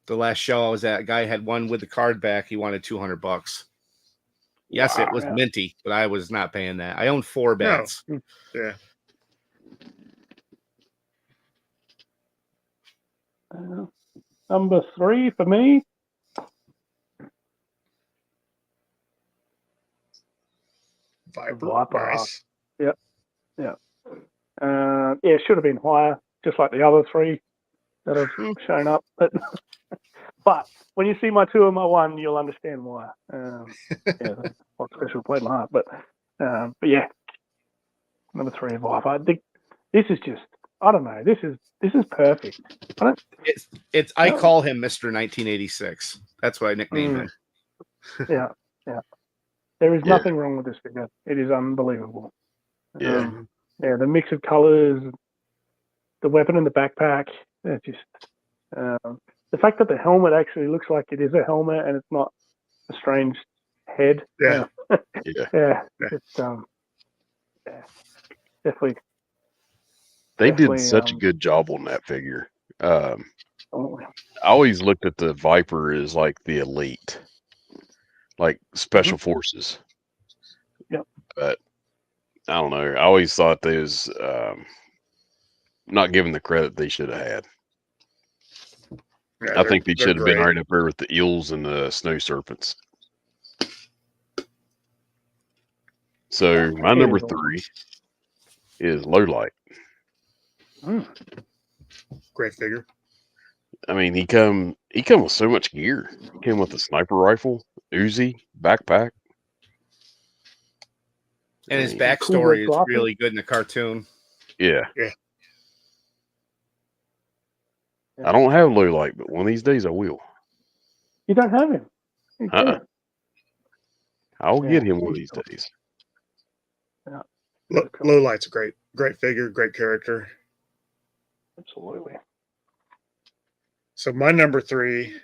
The last show I was at, a guy had one with the card back. He wanted $200. Yes, it was minty, but I was not paying that. I own 4 bats. No. Yeah. Number 3 for me. Viper. Nice. Yep. Yeah. It should have been higher, just like the other 3 that have shown up. But when you see my 2 and my 1, you'll understand why. What special played my heart. But yeah, number 3 Viper. I think this is just, I don't know. This is perfect. I call him Mr. 1986. That's what I nicknamed him. Yeah. There is nothing wrong with this figure. It is unbelievable. Yeah. The mix of colors, the weapon in the backpack. It's just the fact that the helmet actually looks like it is a helmet and it's not a strange head. Yeah. It's definitely. They did such a good job on that figure. I always looked at the Viper as like the elite, like special forces. Yep. But I don't know. I always thought they was not given the credit they should have had. Yeah, I think they should have been great. right up there with the eels and the snow serpents. So my number 3 is Lowlight. Great figure. I mean, he come with so much gear. He came with a sniper rifle, Uzi, backpack. And his backstory is really good in the cartoon. Yeah. I don't have Lowlight, but one of these days I will. You don't have him? I'll get him one of these days. Yeah. Lowlight's a great figure, great character. Absolutely. So my number 3,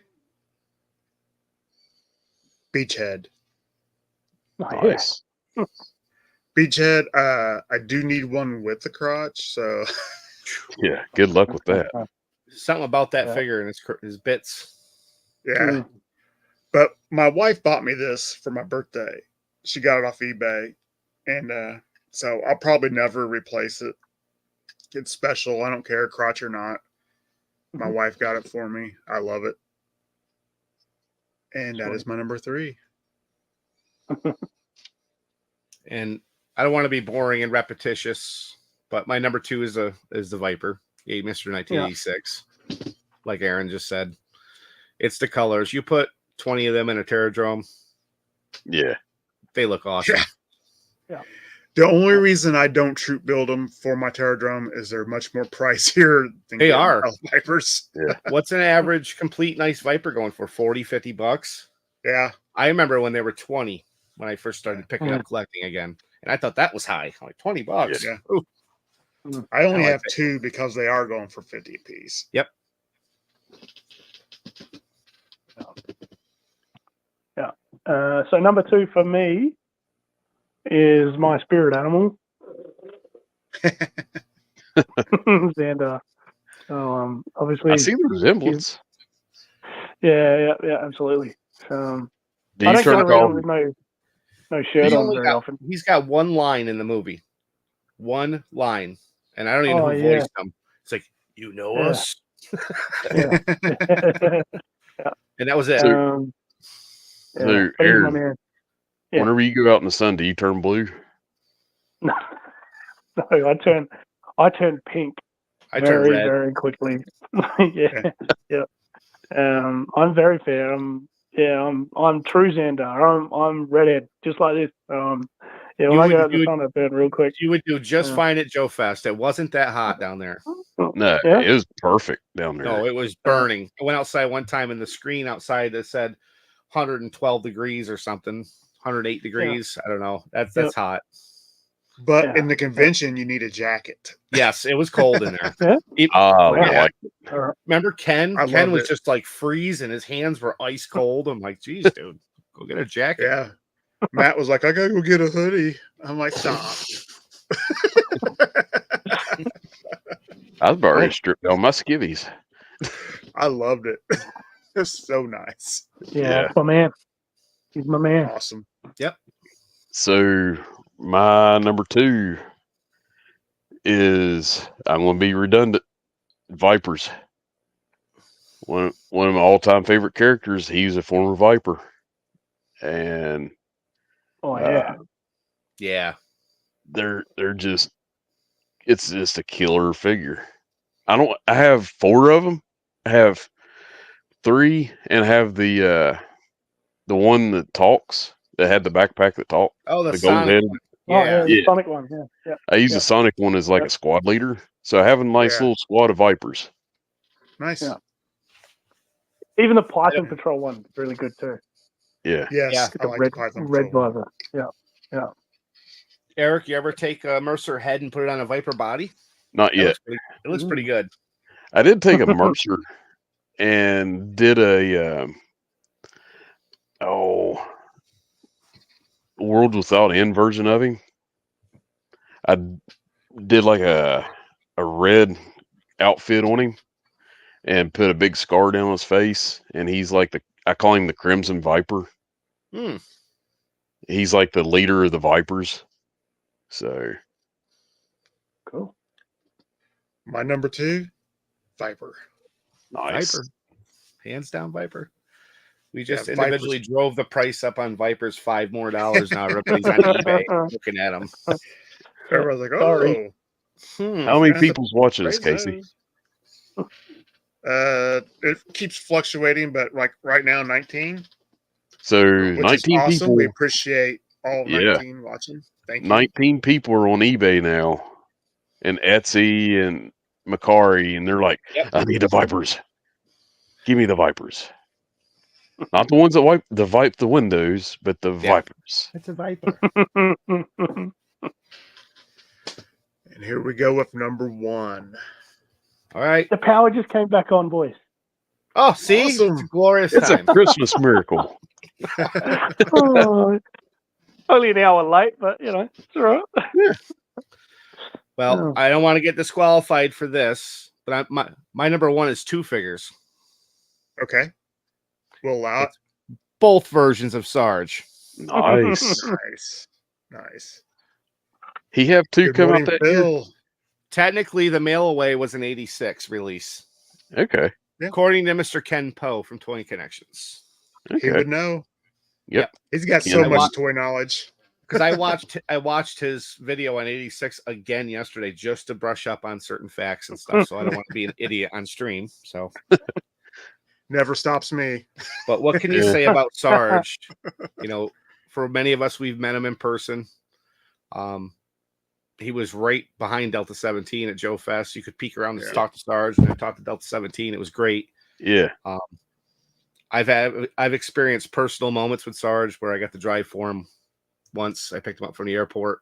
Beachhead. Nice. Beachhead, I do need one with the crotch, so yeah, good luck with that. Something about that figure and his bits. Yeah. But my wife bought me this for my birthday. She got it off eBay, and so I'll probably never replace it. It's special. I don't care, crotch or not. My wife got it for me. I love it. And that is my number 3. And I don't want to be boring and repetitious, But my number 2 is the Viper, Mr. 1986. Like Aaron just said, it's the colors. You put 20 of them in a Terradrome, Yeah. they look awesome. Yeah. The only reason I don't troop build them for my Terradrome is they're much more pricier than They are. Vipers. What's an average complete nice Viper going for? 40, 50 bucks? Yeah. I remember when they were 20 when I first started picking up collecting again. And I thought that was high. I'm like, 20 bucks. Yeah. Ooh. I only like have 2 because they are going for 50 apiece. Yep. Yeah. So number 2 for me is my spirit animal, Xandar. So obviously, I see the resemblance. Yeah, absolutely. Do I you don't turn go around on? with no shirt on very often. He's got one line in the movie. One line. And I don't even know who voiced him. It's like, you know us? Yeah. And that was it. So, but he's my Aaron, man. Yeah. whenever you go out in the sun, do you turn blue? No, I turn pink. I turn red. Very quickly. Yeah. I'm very fair. I'm true Xandar. I'm redhead, just like this. When I go out in the sun, I burn real quick. You would do just fine at Joe Fest. It wasn't that hot down there. No, it was perfect down there. No, it was burning. I went outside one time and the screen outside that said 112 degrees or something, 108 degrees. I don't know. That's hot. But in the convention, you need a jacket. Yes, it was cold in there. Remember Ken? Ken was just like freeze and his hands were ice cold. I'm like, geez, dude, go get a jacket. Yeah. Matt was like, I gotta go get a hoodie. I'm like, stop. I was already stripped down my skivvies. I loved it. It's so nice. Yeah, my man. He's my man. Awesome. Yep. So my number 2 is, I'm going to be redundant, Vipers. One of my all-time favorite characters. He's a former Viper, and yeah, they're just, it's just a killer figure. I have 4 of them. I have 3, and have the one that talks, that had the backpack that talked. Oh, the golden head. The Sonic one. Yeah. I use the Sonic one as like a squad leader, so I have a nice little squad of Vipers. Nice. Yeah. Even the Python Patrol one is really good too. Yeah. Yes. The red visor. Yeah. Eric, you ever take a Mercer head and put it on a Viper body? Not yet. It looks pretty good. I did take a Mercer and did a World Without End version of him. I did like a red outfit on him and put a big scar down his face, and he's like I call him the Crimson Viper. He's like the leader of the Vipers. So cool. My number 2, Viper. Nice. Viper. Hands down Viper. We just individually drove the price up on Vipers $5 more now. Everybody's on eBay looking at them. Everybody's like, oh. How many people's watching this, Casey? It keeps fluctuating, but like right now, 19. So which 19 is awesome. people. We appreciate all 19 watching. Thank you. 19 people are on eBay now, and Etsy and Macari, and they're like, I need the Vipers. Give me the Vipers. Not the ones that wipe the windows, but the Vipers. It's a Viper. And here we go with number 1. All right. The power just came back on, boys. Oh, see? Awesome. It's a glorious It's time. a Christmas miracle. Only an hour late, but it's all right. Well, I don't want to get disqualified for this, but my number 1 is 2 figures. Okay. We'll allow it. Both versions of Sarge. Nice. Nice. He have 2 Good come morning, out that Phil. year? Technically, the Mail Away was an 86 release. Okay. Yeah. According to Mr. Ken Poe from Toy Connections. Okay. He would know. Yep. He's got so much toy knowledge. because I watched his video on 86 again yesterday just to brush up on certain facts and stuff. So I don't want to be an idiot on stream. So Never stops me. but what can you Yeah. say about Sarge? You know, for many of us, we've met him in person. He was right behind Delta 17 at Joe Fest. You could peek around and talk to Sarge, and I talked to Delta 17. It was great. Yeah. I've experienced personal moments with Sarge where I got to drive for him once. I picked him up from the airport,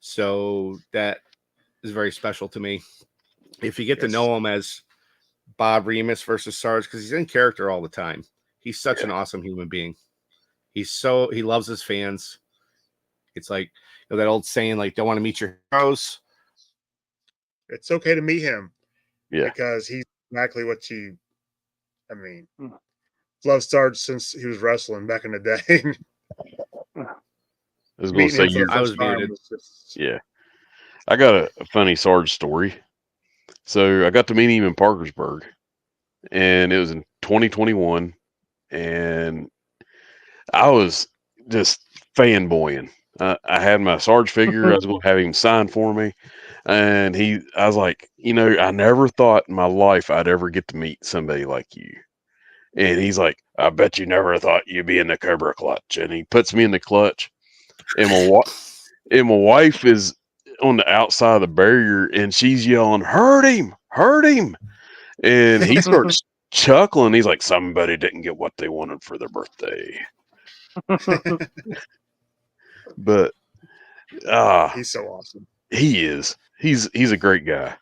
so that is very special to me. If you get to know him as Bob Remus versus Sarge, because he's in character all the time. He's such an awesome human being. He loves his fans. It's like, you know, that old saying, like, don't want to meet your heroes. It's okay to meet him. Yeah. Because he's exactly what you, I mean, loved Sarge since he was wrestling back in the day. I was going to say, I was muted. Yeah. I got a funny Sarge story. So I got to meet him in Parkersburg, and it was in 2021, and I was just fanboying. I had my Sarge figure. I was going to have him sign for me. And I was like, you know, I never thought in my life I'd ever get to meet somebody like you. And he's like, I bet you never thought you'd be in the Cobra Clutch. And he puts me in the clutch. And my wife is on the outside of the barrier, and she's yelling, hurt him, hurt him. And he starts chuckling. He's like, somebody didn't get what they wanted for their birthday. But he's so awesome. He is. He's a great guy.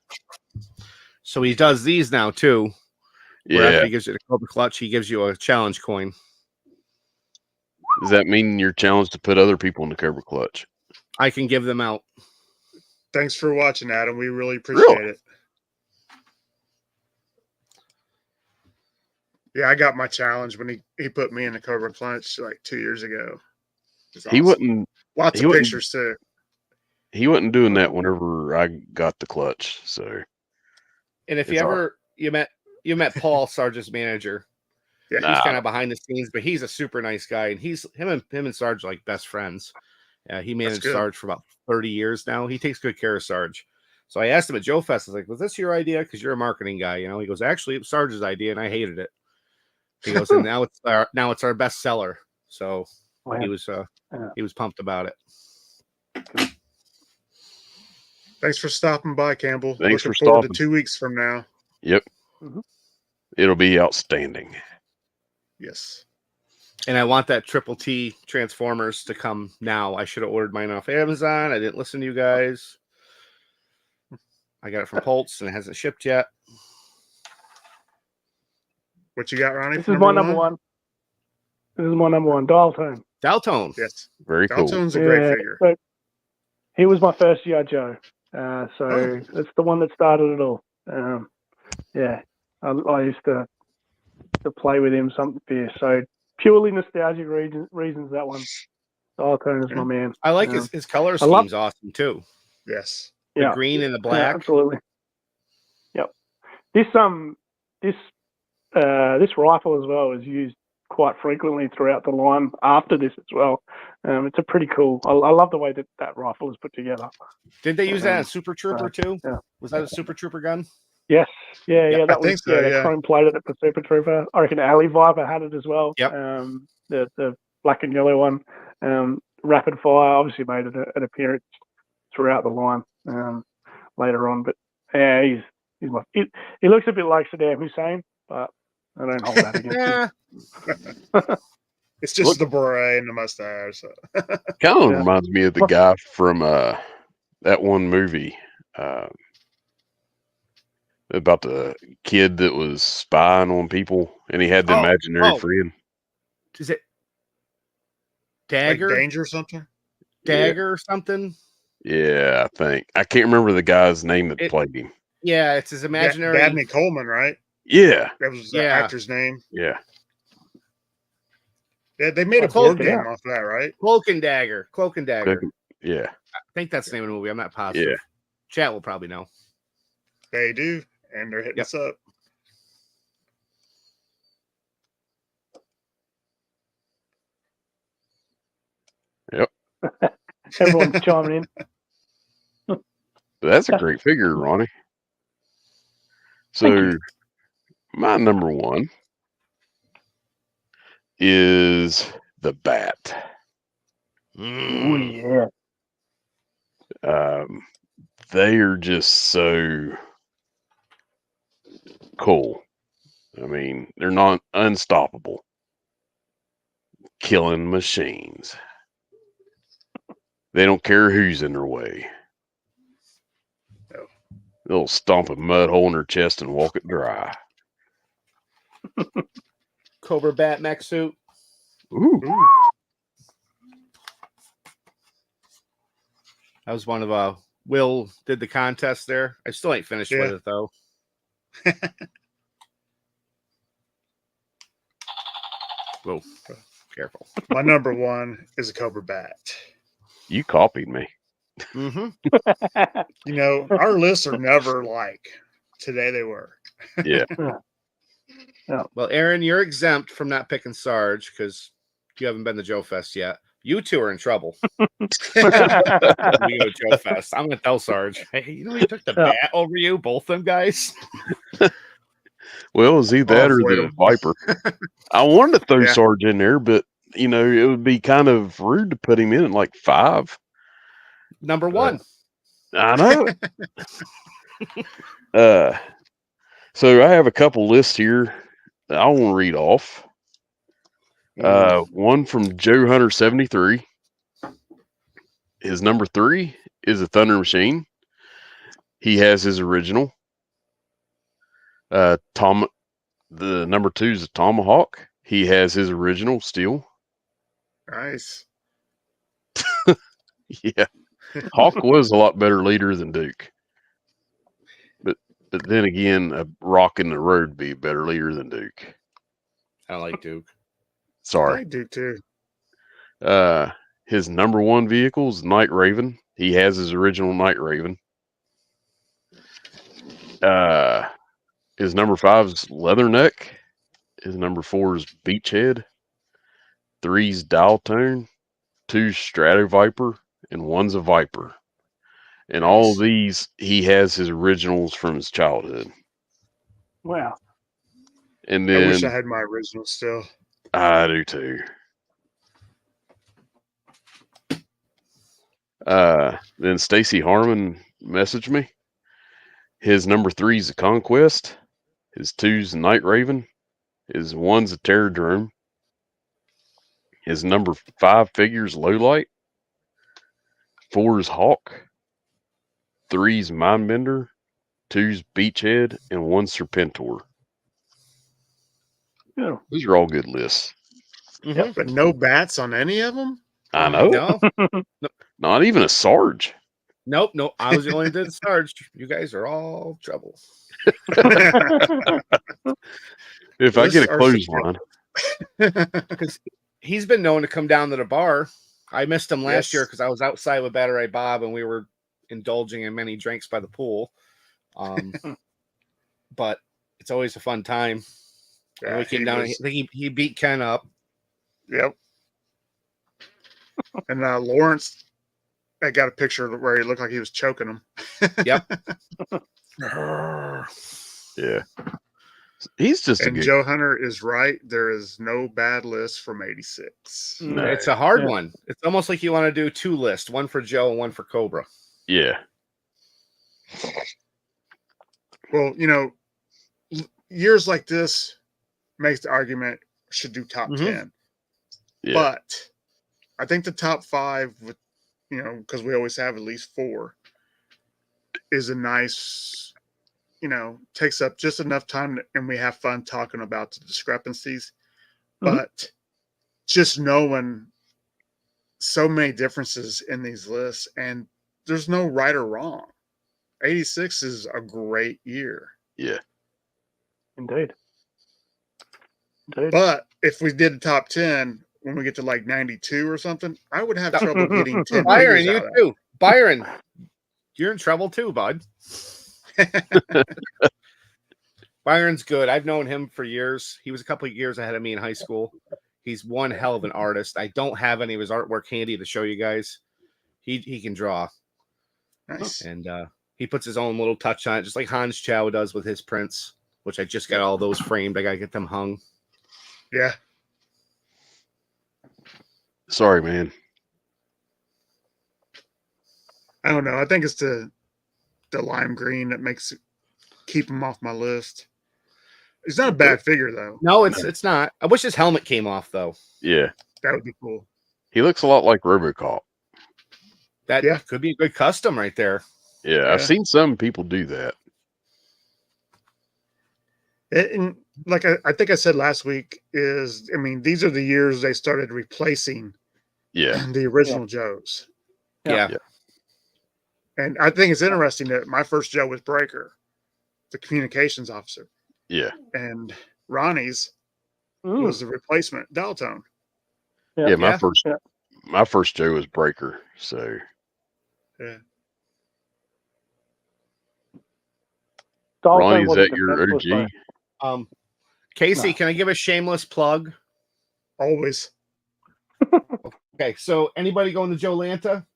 So he does these now too. Yeah. After he gives you the Cobra Clutch, he gives you a challenge coin. Does that mean you're challenged to put other people in the Cobra Clutch? I can give them out. Thanks for watching, Adam. We really appreciate it. Yeah, I got my challenge when he put me in the Cobra Clutch like 2 years ago. He wasn't. Lots of pictures too. He wasn't doing that whenever I got the clutch. So, and if you met Paul, Sarge's manager, he's kind of behind the scenes, but he's a super nice guy, and him and Sarge are like best friends. He managed Sarge for about 30 years now. He takes good care of Sarge. So I asked him at Joe Fest, I was like, was this your idea? Because you're a marketing guy, you know. He goes, actually, it was Sarge's idea, and I hated it. He goes, and now it's our best seller. So he was pumped about it. Thanks for stopping by, Campbell. Thanks for Looking forward stopping. to 2 weeks from now. Yep. It'll be outstanding. Yes. And I want that Triple T Transformers to come now. I should have ordered mine off Amazon. I didn't listen to you guys. I got it from Pulse, and it hasn't shipped yet. What you got, Ronnie? This is my number one. This is my number one. Dial Tone. Dial Tone. Yes. Very cool. Dial Tone's a great figure. So he was my first G.I. Joe. So it's the one that started it all. I used to play with him something fierce. So purely nostalgic reasons, that one. Dial Tone is my man. I like his color scheme's awesome too. Yes. The green and the black. Yeah, absolutely. Yep. This rifle as well is used quite frequently throughout the line after this as well. It's a pretty cool. I love the way that rifle is put together. Did they use that in Super Trooper too? Yeah. Was that a Super Trooper gun? Yes. Yeah. That was so, they chrome plated it for Super Trooper. I reckon Alley Viper had it as well. Yep. The black and yellow one. Rapid Fire obviously made an appearance throughout the line later on, but yeah, he's my. He looks a bit like Saddam Hussein, but I don't hold that against him. It's just the beret and the mustache. So. Kind of reminds me of the guy from that one movie about the kid that was spying on people, and he had the imaginary friend. Is it Dagger? Like Danger or something? Dagger or something? Yeah, I think. I can't remember the guy's name that played him. Yeah, it's his imaginary. Dabney Coleman, right? Yeah. That was the actor's name. Yeah. Yeah, they made a board game off that, right? Cloak and Dagger. Yeah. I think that's the name of the movie. I'm not positive. Yeah. Chat will probably know. They do, and they're hitting us up. Yep. everyone's chiming in. That's a great figure, Ronnie. Thank So you. my number one is the Bat. Oh yeah. They are just so cool. I mean, they're not unstoppable. Killing machines. They don't care who's in their way. No. They'll stomp a mud hole in their chest and walk it dry. Cobra Bat mech suit. Ooh. That was one of Will did the contest there. I still ain't finished with it though. Whoa, careful. My number one is a Cobra Bat. You copied me. Mm-hmm. You know, our lists are never like today they were. Yeah. Well, Aaron, you're exempt from not picking Sarge because you haven't been to Joe Fest yet. You two are in trouble. We go to Joe Fest. I'm gonna tell Sarge, hey, you know he took the bat over you, both them guys. Well, it was either that or avoid the 'em. Viper. I wanted to throw Yeah. Sarge in there, but you know, it would be kind of rude to put him in at like 5. Number one. I know. So I have a couple lists here that I want to read off. One from Joe Hunter 73. His number 3 is a Thunder Machine. He has his original. The number 2 is a Tomahawk. He has his original steel. Nice. Yeah. Hawk was a lot better leader than Duke. But then again, a Rock in the Road would be a better leader than Duke. I like Duke. Sorry. I do too. His number 1 vehicle is Night Raven. He has his original Night Raven. His number 5 is Leatherneck. His number 4 is Beachhead. 3's Dial Tone. 2's Strato Viper. And 1's a Viper. And all of these, he has his originals from his childhood. Wow. And I then wish I had my original still. I do too. Then Stacy Harmon messaged me. His number 3 is a Conquest. His 2's a Night Raven. His 1's a Terradrome. His number 5 figures Lowlight. 4 is Hawk. 3's Mindbender. 2's Beachhead. And 1's Serpentor. Yeah. These are all good lists. Mm-hmm. But no bats on any of them? I know. No, Not even a Sarge. nope. I was the only one that did Sarge. You guys are all trouble. If I get a Lists are clothesline. Because he's been known to come down to the bar. I missed him last Yes. year because I was outside with Battery Bob and we were indulging in many drinks by the pool. But it's always a fun time. Yeah, we came he down. was- I think he beat Ken up. Yep. And Lawrence, I got a picture where he looked like he was choking him. Yep. Yeah. He's just a And good. Joe Hunter is right. There is no bad list from 86. No. It's a hard Yeah. one. It's almost like you want to do 2 lists, one for Joe and one for Cobra. Yeah. Well, you know, years like this makes the argument should do top Mhm. 10. Yeah. But I think the top 5, with, you know, because we always have at least 4, is a nice, you know, takes up just enough time and we have fun talking about the discrepancies. Mhm. But just knowing so many differences in these lists, and there's no right or wrong. 86 is a great year. Yeah. Indeed. Indeed. But if we did the top 10, when we get to like 92 or something, I would have trouble getting 10 Byron, figures you out of too. Byron, you're in trouble too, bud. Byron's good. I've known him for years. He was a couple of years ahead of me in high school. He's one hell of an artist. I don't have any of his artwork handy to show you guys. he can draw, Nice. and he puts his own little touch on it, just like Hans Chow does with his prints, which I just got all those framed. I gotta get them hung. Yeah. Sorry, man. I don't know. I think it's the lime green that makes it keep him off my list. He's not a bad figure though. No, it's not. I wish his helmet came off though. Yeah. That would be cool. He looks a lot like RoboCop. That Yeah. could be a good custom right there. Yeah, I've seen some people do that. And like I think I said last week, these are the years they started replacing Yeah. the original Joes. Yeah. And I think it's interesting that my first Joe was Breaker, the communications officer. Yeah. And Ronnie's was the replacement, Daltone. Yeah, my first Joe was Breaker, so Yeah. Ronnie, is that your OG? Casey, can I give a shameless plug? Always. Okay, so anybody going to Joe Lanta,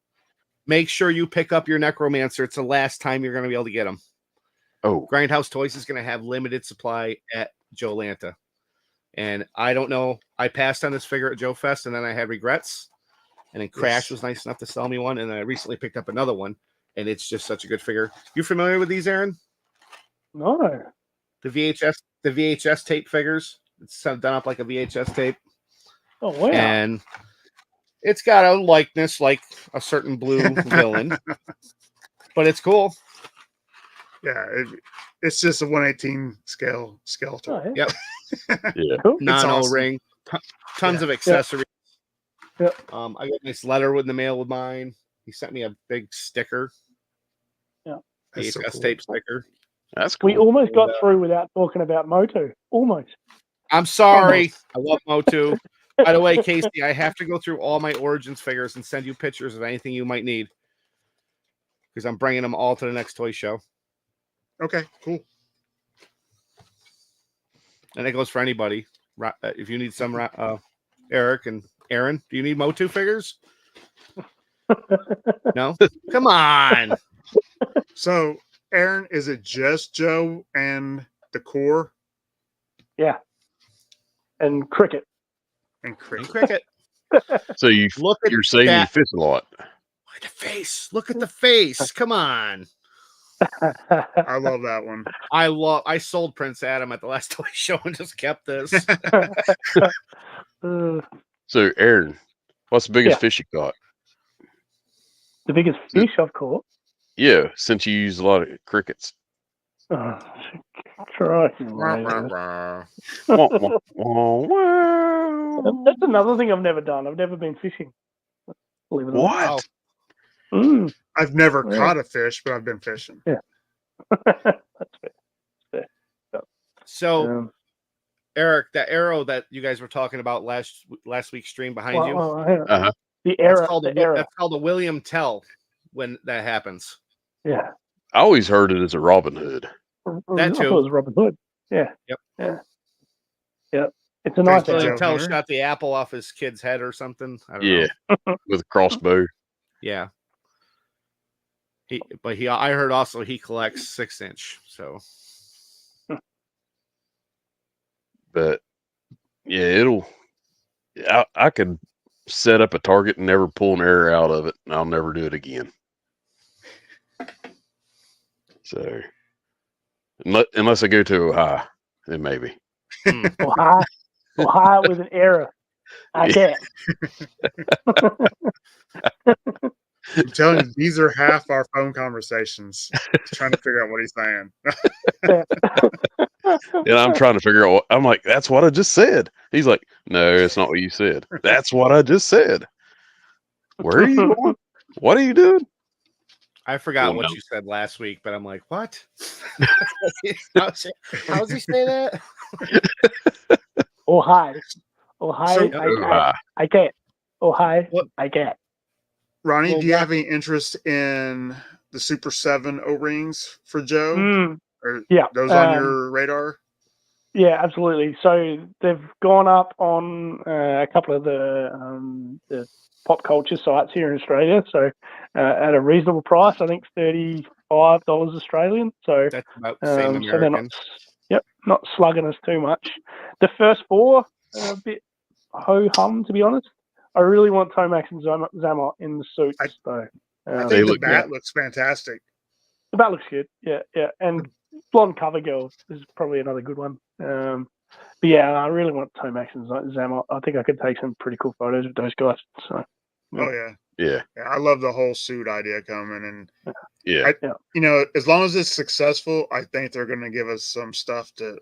make sure you pick up your Necromancer. It's the last time you're going to be able to get them. Oh, Grindhouse Toys is going to have limited supply at Joe Lanta. And I don't know. I passed on this figure at Joe Fest, and then I had regrets. And then Crash was nice enough to sell me one, and I recently picked up another one, and it's just such a good figure. You familiar with these, Aaron? No. The VHS tape figures. It's done up like a VHS tape. Oh, wow. And it's got a likeness like a certain blue villain, but it's cool. Yeah, it's just a 1/18 scale skeleton. Oh, yeah. Yep. yeah. Cool. Nano awesome. ring, tons of accessories. Yep. I got a nice letter in the mail with mine. He sent me a big sticker. Yeah. That's so VHS cool. tape sticker. That's cool. We almost got through without talking about Motu. Almost. I'm sorry. I love Motu. By the way, Casey, I have to go through all my Origins figures and send you pictures of anything you might need, because I'm bringing them all to the next toy show. Okay, cool. And it goes for anybody. If you need some, Eric and Aaron, do you need Motu figures? No? Come on. So, Aaron, is it just Joe and the core Yeah. And Cricket. and Chris? And Cricket. So you're saying you that. fish a lot. Look at the face. Look at the face. Come on. I love that one. I sold Prince Adam at the last toy show and just kept this. So, Aaron, what's the biggest fish you caught? The biggest fish I've caught. Yeah, since you use a lot of crickets. Oh, Christ. That's another thing I've never done. I've never been fishing. Believe it or not. What? Mm. I've never caught a fish, but I've been fishing. Yeah. That's fair. So, Eric, that arrow that you guys were talking about last week's stream behind you, Uh-huh. the error. That's called a William Tell when that happens. Yeah. I always heard it as a Robin Hood. That I thought too. it was Robin Hood. Yeah. Yep. Yeah. Yep. It's a nice Thank you, William Joe. Tell Hunter. shot the apple off his kid's head or something. I don't know. With a crossbow. Yeah. I heard also he collects 6-inch. So, But yeah, I could set up a target and never pull an arrow out of it, and I'll never do it again. So, unless I go to Ohio, then maybe. Ohio with an error. I can't. I'm telling you, these are half our phone conversations. Just trying to figure out what he's saying. And I'm trying to figure out. I'm like, that's what I just said. He's like, no, it's not what you said. That's what I just said. Where are you going? What are you doing? I forgot what you said last week, but I'm like, what? How's he say that? Ohio. So- I can't. Ohio. What? I can't. Ronnie, Well, do you have any interest in the Super 7 O-rings for Joe? Mm. Or Yeah, those on your radar? Yeah, absolutely. So they've gone up on a couple of the pop culture sites here in Australia. So at a reasonable price, I think $35 Australian. So That's about the same so they're American. not slugging us too much. The first four are a bit ho hum, to be honest. I really want Tomax and Zammot in the suits, though. I They think the look bat looks fantastic. The bat looks good. Yeah. And Blonde Cover Girl is probably another good one. But yeah, I really want Tomax and Zammot. I think I could take some pretty cool photos with those guys. So. Oh yeah. Yeah. I love the whole suit idea coming, and Yeah. you know, as long as it's successful, I think they're going to give us some stuff that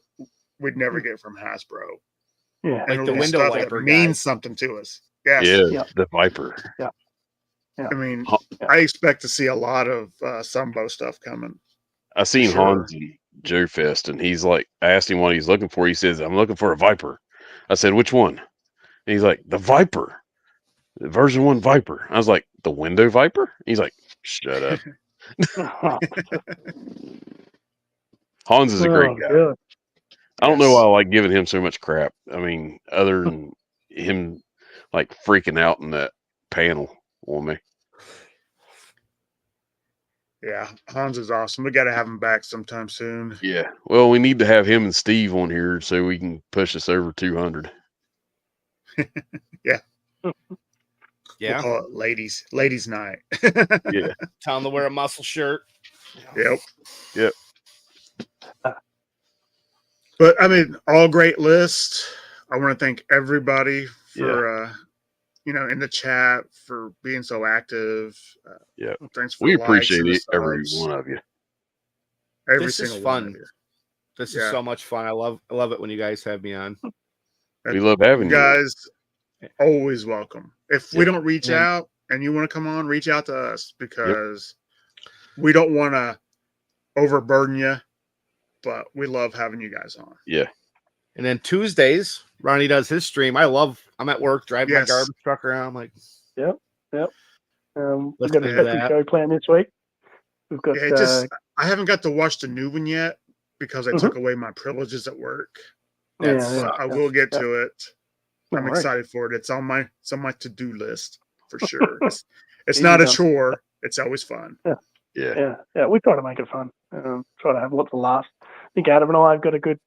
we'd never get from Hasbro. Yeah, And Like it'll the be window stuff wiper that means guys. something to us. Yes. Yeah. The Viper. I mean, Yeah. I expect to see a lot of Sumbo stuff coming. I seen sure. Hans and Joe Fest, and he's like, I asked him what he's looking for. He says, I'm looking for a Viper. I said, which one? And he's like, the Viper, the version 1 Viper. I was like, the window Viper? He's like, shut up. Hans is a great guy. Good. I don't know Yes. why I like giving him so much crap. I mean, other than him like freaking out in that panel on me. Yeah, Hans is awesome. We got to have him back sometime soon. Yeah. Well, we need to have him and Steve on here so we can push us over 200. Yeah. We'll call it ladies' night. Yeah. Tell them to wear a muscle shirt. Yep. But I mean, all great lists. I want to thank everybody for in the chat for being so active. Yeah. Thanks for We the likes appreciate and the it, every subs. one of you. Every This is single one fun. of you. This is so much fun. I love it when you guys have me on. We love having you. guys. Always welcome. If we don't reach Man. out and you want to come on, reach out to us because we don't want to overburden you, but we love having you guys on. Yeah. And then Tuesdays, Ronnie does his stream. I'm at work driving my Yes. garbage truck around. I'm like, We've got a Listening to special that. show planned this week. We've got I haven't got to watch the new one yet because I took away my privileges at work. I will get to it. I'm excited for it. It's on my to-do list for sure. It's not a chore. It's always fun. Yeah. We try to make it fun. Try to have lots of laughs. I think Adam and I have got a good.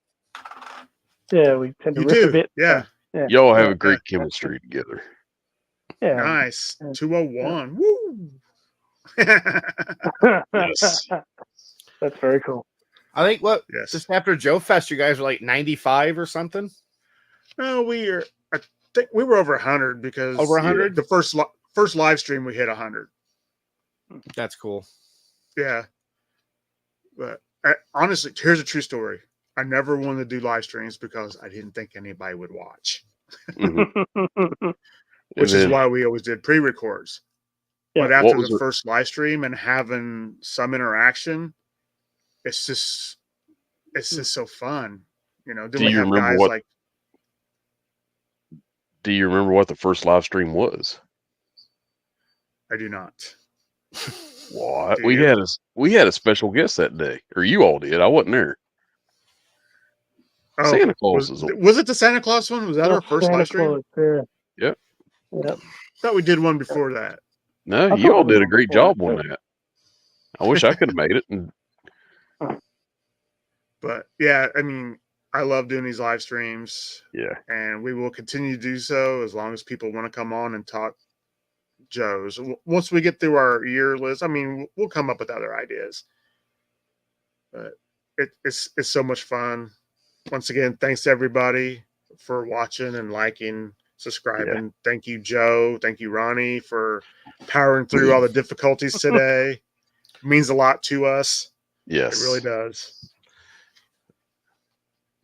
Yeah, we tend to riff a bit. Yeah. Y'all have a great chemistry together. Yeah. Nice. 201. Woo. Yes. That's very cool. I think Yes. just after Joe Fest, you guys were like 95 or something. No, I think we were over 100 because Over 100? the first live stream we hit 100. That's cool. Yeah. But honestly, here's a true story. I never wanted to do live streams because I didn't think anybody would watch, which is why we always did pre-records. Yeah. But after the first live stream and having some interaction, it's just so fun. You know, Do you remember what the first live stream was? I do not. What? We had a special guest that day, or you all did. I wasn't there. Oh, Santa Claus was it the Santa Claus one? Was that our first live stream? Yeah. Yep. I thought we did one before that. No, you all did a great job on that. I wish I could have made it. But yeah, I mean, I love doing these live streams. Yeah. And we will continue to do so as long as people want to come on and talk Joes. Once we get through our year list, I mean, we'll come up with other ideas. But it's so much fun. Once again, thanks to everybody for watching and liking, subscribing. Yeah. Thank you, Joe. Thank you, Ronnie, for powering through all the difficulties today. It means a lot to us. Yes. It really does.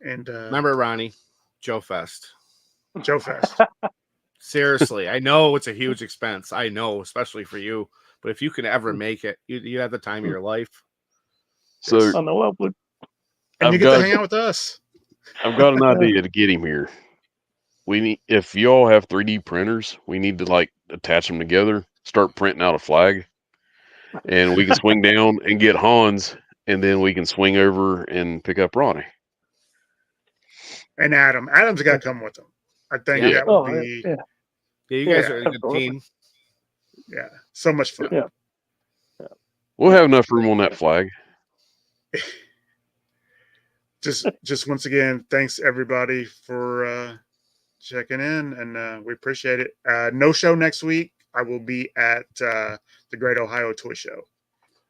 And remember, Ronnie, Joe Fest. Joe Fest. Seriously, I know it's a huge expense. I know, especially for you. But if you can ever make it, you have the time of your life. So I know I would. And you get to hang out with us. I've got an idea to get him here. If y'all have 3D printers, we need to like attach them together, start printing out a flag, and we can swing down and get Hans, and then we can swing over and pick up Ronnie. And Adam's got to come with them. I think Yeah. that would Oh, be yeah. Yeah, you guys Yeah, are a good absolutely. team. yeah, so much fun. Yeah. We'll have enough room on that flag. Just once again, thanks everybody for checking in, and we appreciate it. No show next week. I will be at the Great Ohio Toy Show.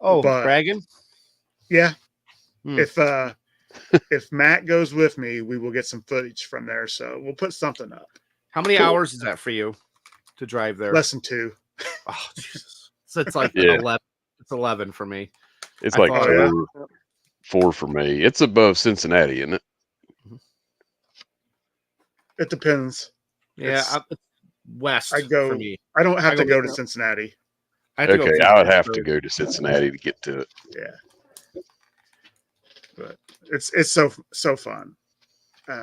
Oh, But- bragging. Yeah, Hmm. if Matt goes with me, we will get some footage from there. So we'll put something up. How many Cool. hours is that for you to drive there? Less than 2. Oh, Jesus. So it's like Yeah. 11. It's 11 for me. It's I like thought- Oh, four for me. It's above Cincinnati, isn't it? It depends. Yeah, It's- it's west I go- for me. I don't have I to go- go to Cincinnati. I have to go Okay, through I would have to Pittsburgh. go to Cincinnati to get to it. Yeah, but it's so fun.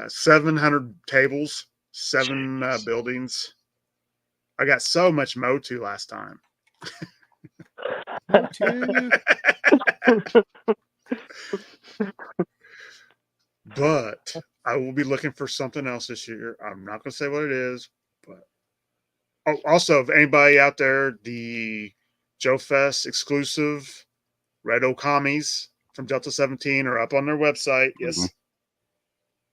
700 tables, 7 buildings. I got so much Motu last time. But I will be looking for something else this year. I'm not going to say what it is, but also, if anybody out there, the Joe Fest exclusive Red Okamis from Delta 17 are up on their website. Yes.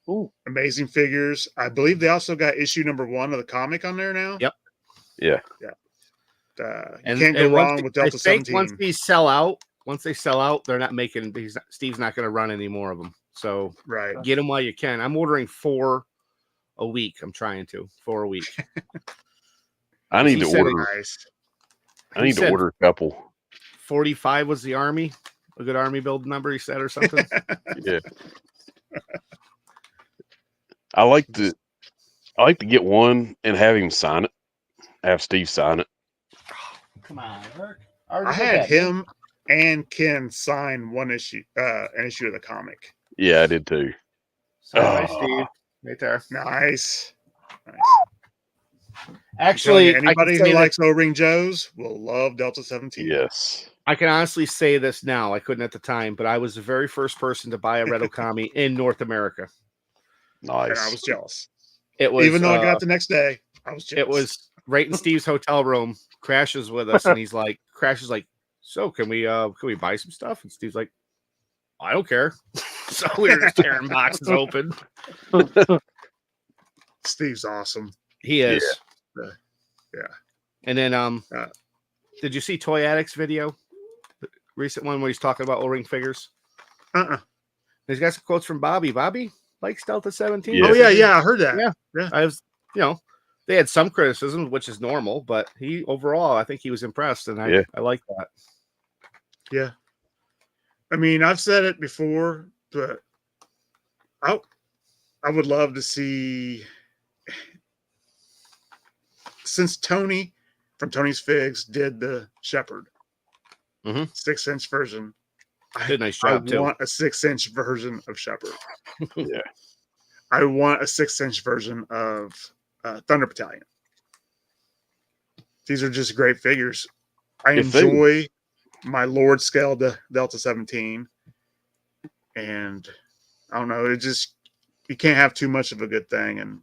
Ooh. Amazing figures. I believe they also got issue number 1 of the comic on there now. Yep. Yeah. You can't go wrong with Delta 17. Once these sell out, they're not making. Steve's not going to run any more of them. So Right. get them while you can. I'm ordering 4 a week. I'm trying to 4 a week. I need He to said order. Nice. I need to said- order a couple. 45 was the army, a good army build number. He said or something. Yeah. I like to get one and have him sign it. Have Steve sign it. Come on, Eric. I had him and Ken sign an issue of the comic. Yeah, I did too. Sorry, Oh. Steve. Right there. Nice. Actually, anybody who likes O-Ring Joes will love Delta 17. Yes. I can honestly say this now. I couldn't at the time, but I was the very first person to buy a Red Okami in North America. Nice. And I was jealous. It was Even though I got it the next day, I was jealous. it was right in Steve's hotel room. Crash is with us, and he's like, Crash is like, so can we buy some stuff? And Steve's like, I don't care. So we were just tearing boxes open. Steve's awesome. He is. Yeah. And then did you see Toy Addict's video? The recent one where he's talking about O-ring figures? He's got some quotes from Bobby. Bobby likes Delta 17. Yeah. Oh yeah, I heard that. Yeah. I was, they had some criticism, which is normal, but overall, I think he was impressed, and I like that. Yeah. I mean, I've said it before, but I would love to see, since Tony from Tony's Figs did the Shepherd 6-inch version. Did a nice job I too. want a 6-inch version of Shepherd. Yeah. I want a 6-inch version of Thunder Battalion. These are just great figures. I enjoy my Lord scale Delta 17, and I don't know. You can't have too much of a good thing, and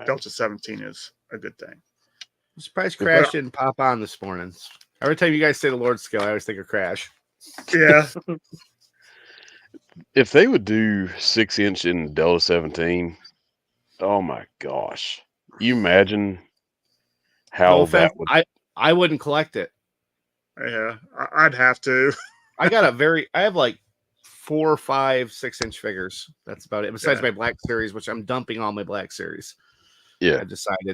Delta 17 is a good thing. I'm surprised Crash didn't pop on this morning. Every time you guys say the Lord scale, I always think of Crash. Yeah. If they would do 6-inch in Delta 17, oh my gosh. You imagine how that would. I wouldn't collect it. Yeah, I'd have to. I have like 4 or 5 6-inch figures. That's about it. Besides my Black Series, which I'm dumping all my Black Series. Yeah.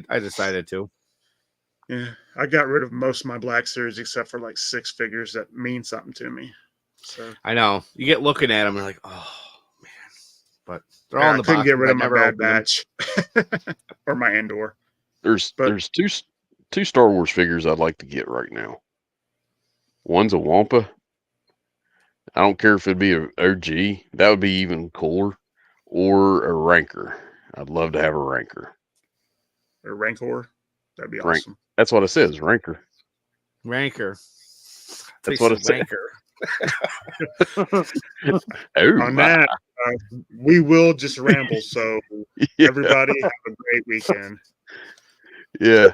I decided to. Yeah, I got rid of most of my Black Series except for like 6 figures that mean something to me. So I know you get looking at them, and you're like, oh man, but they're all in the I couldn't box. get rid of my Bad opened them. Batch or my Andor. There's two Star Wars figures I'd like to get right now. One's a Wampa. I don't care if it'd be an OG. That would be even cooler. Or a Rancor. I'd love to have a Rancor. Or Rancor. That'd be Rank. awesome. That's what it says, Rancor. Rancor. That's what it says. Rancor. Oh On my. that, We will just ramble. So Yeah. everybody have a great weekend. Yeah.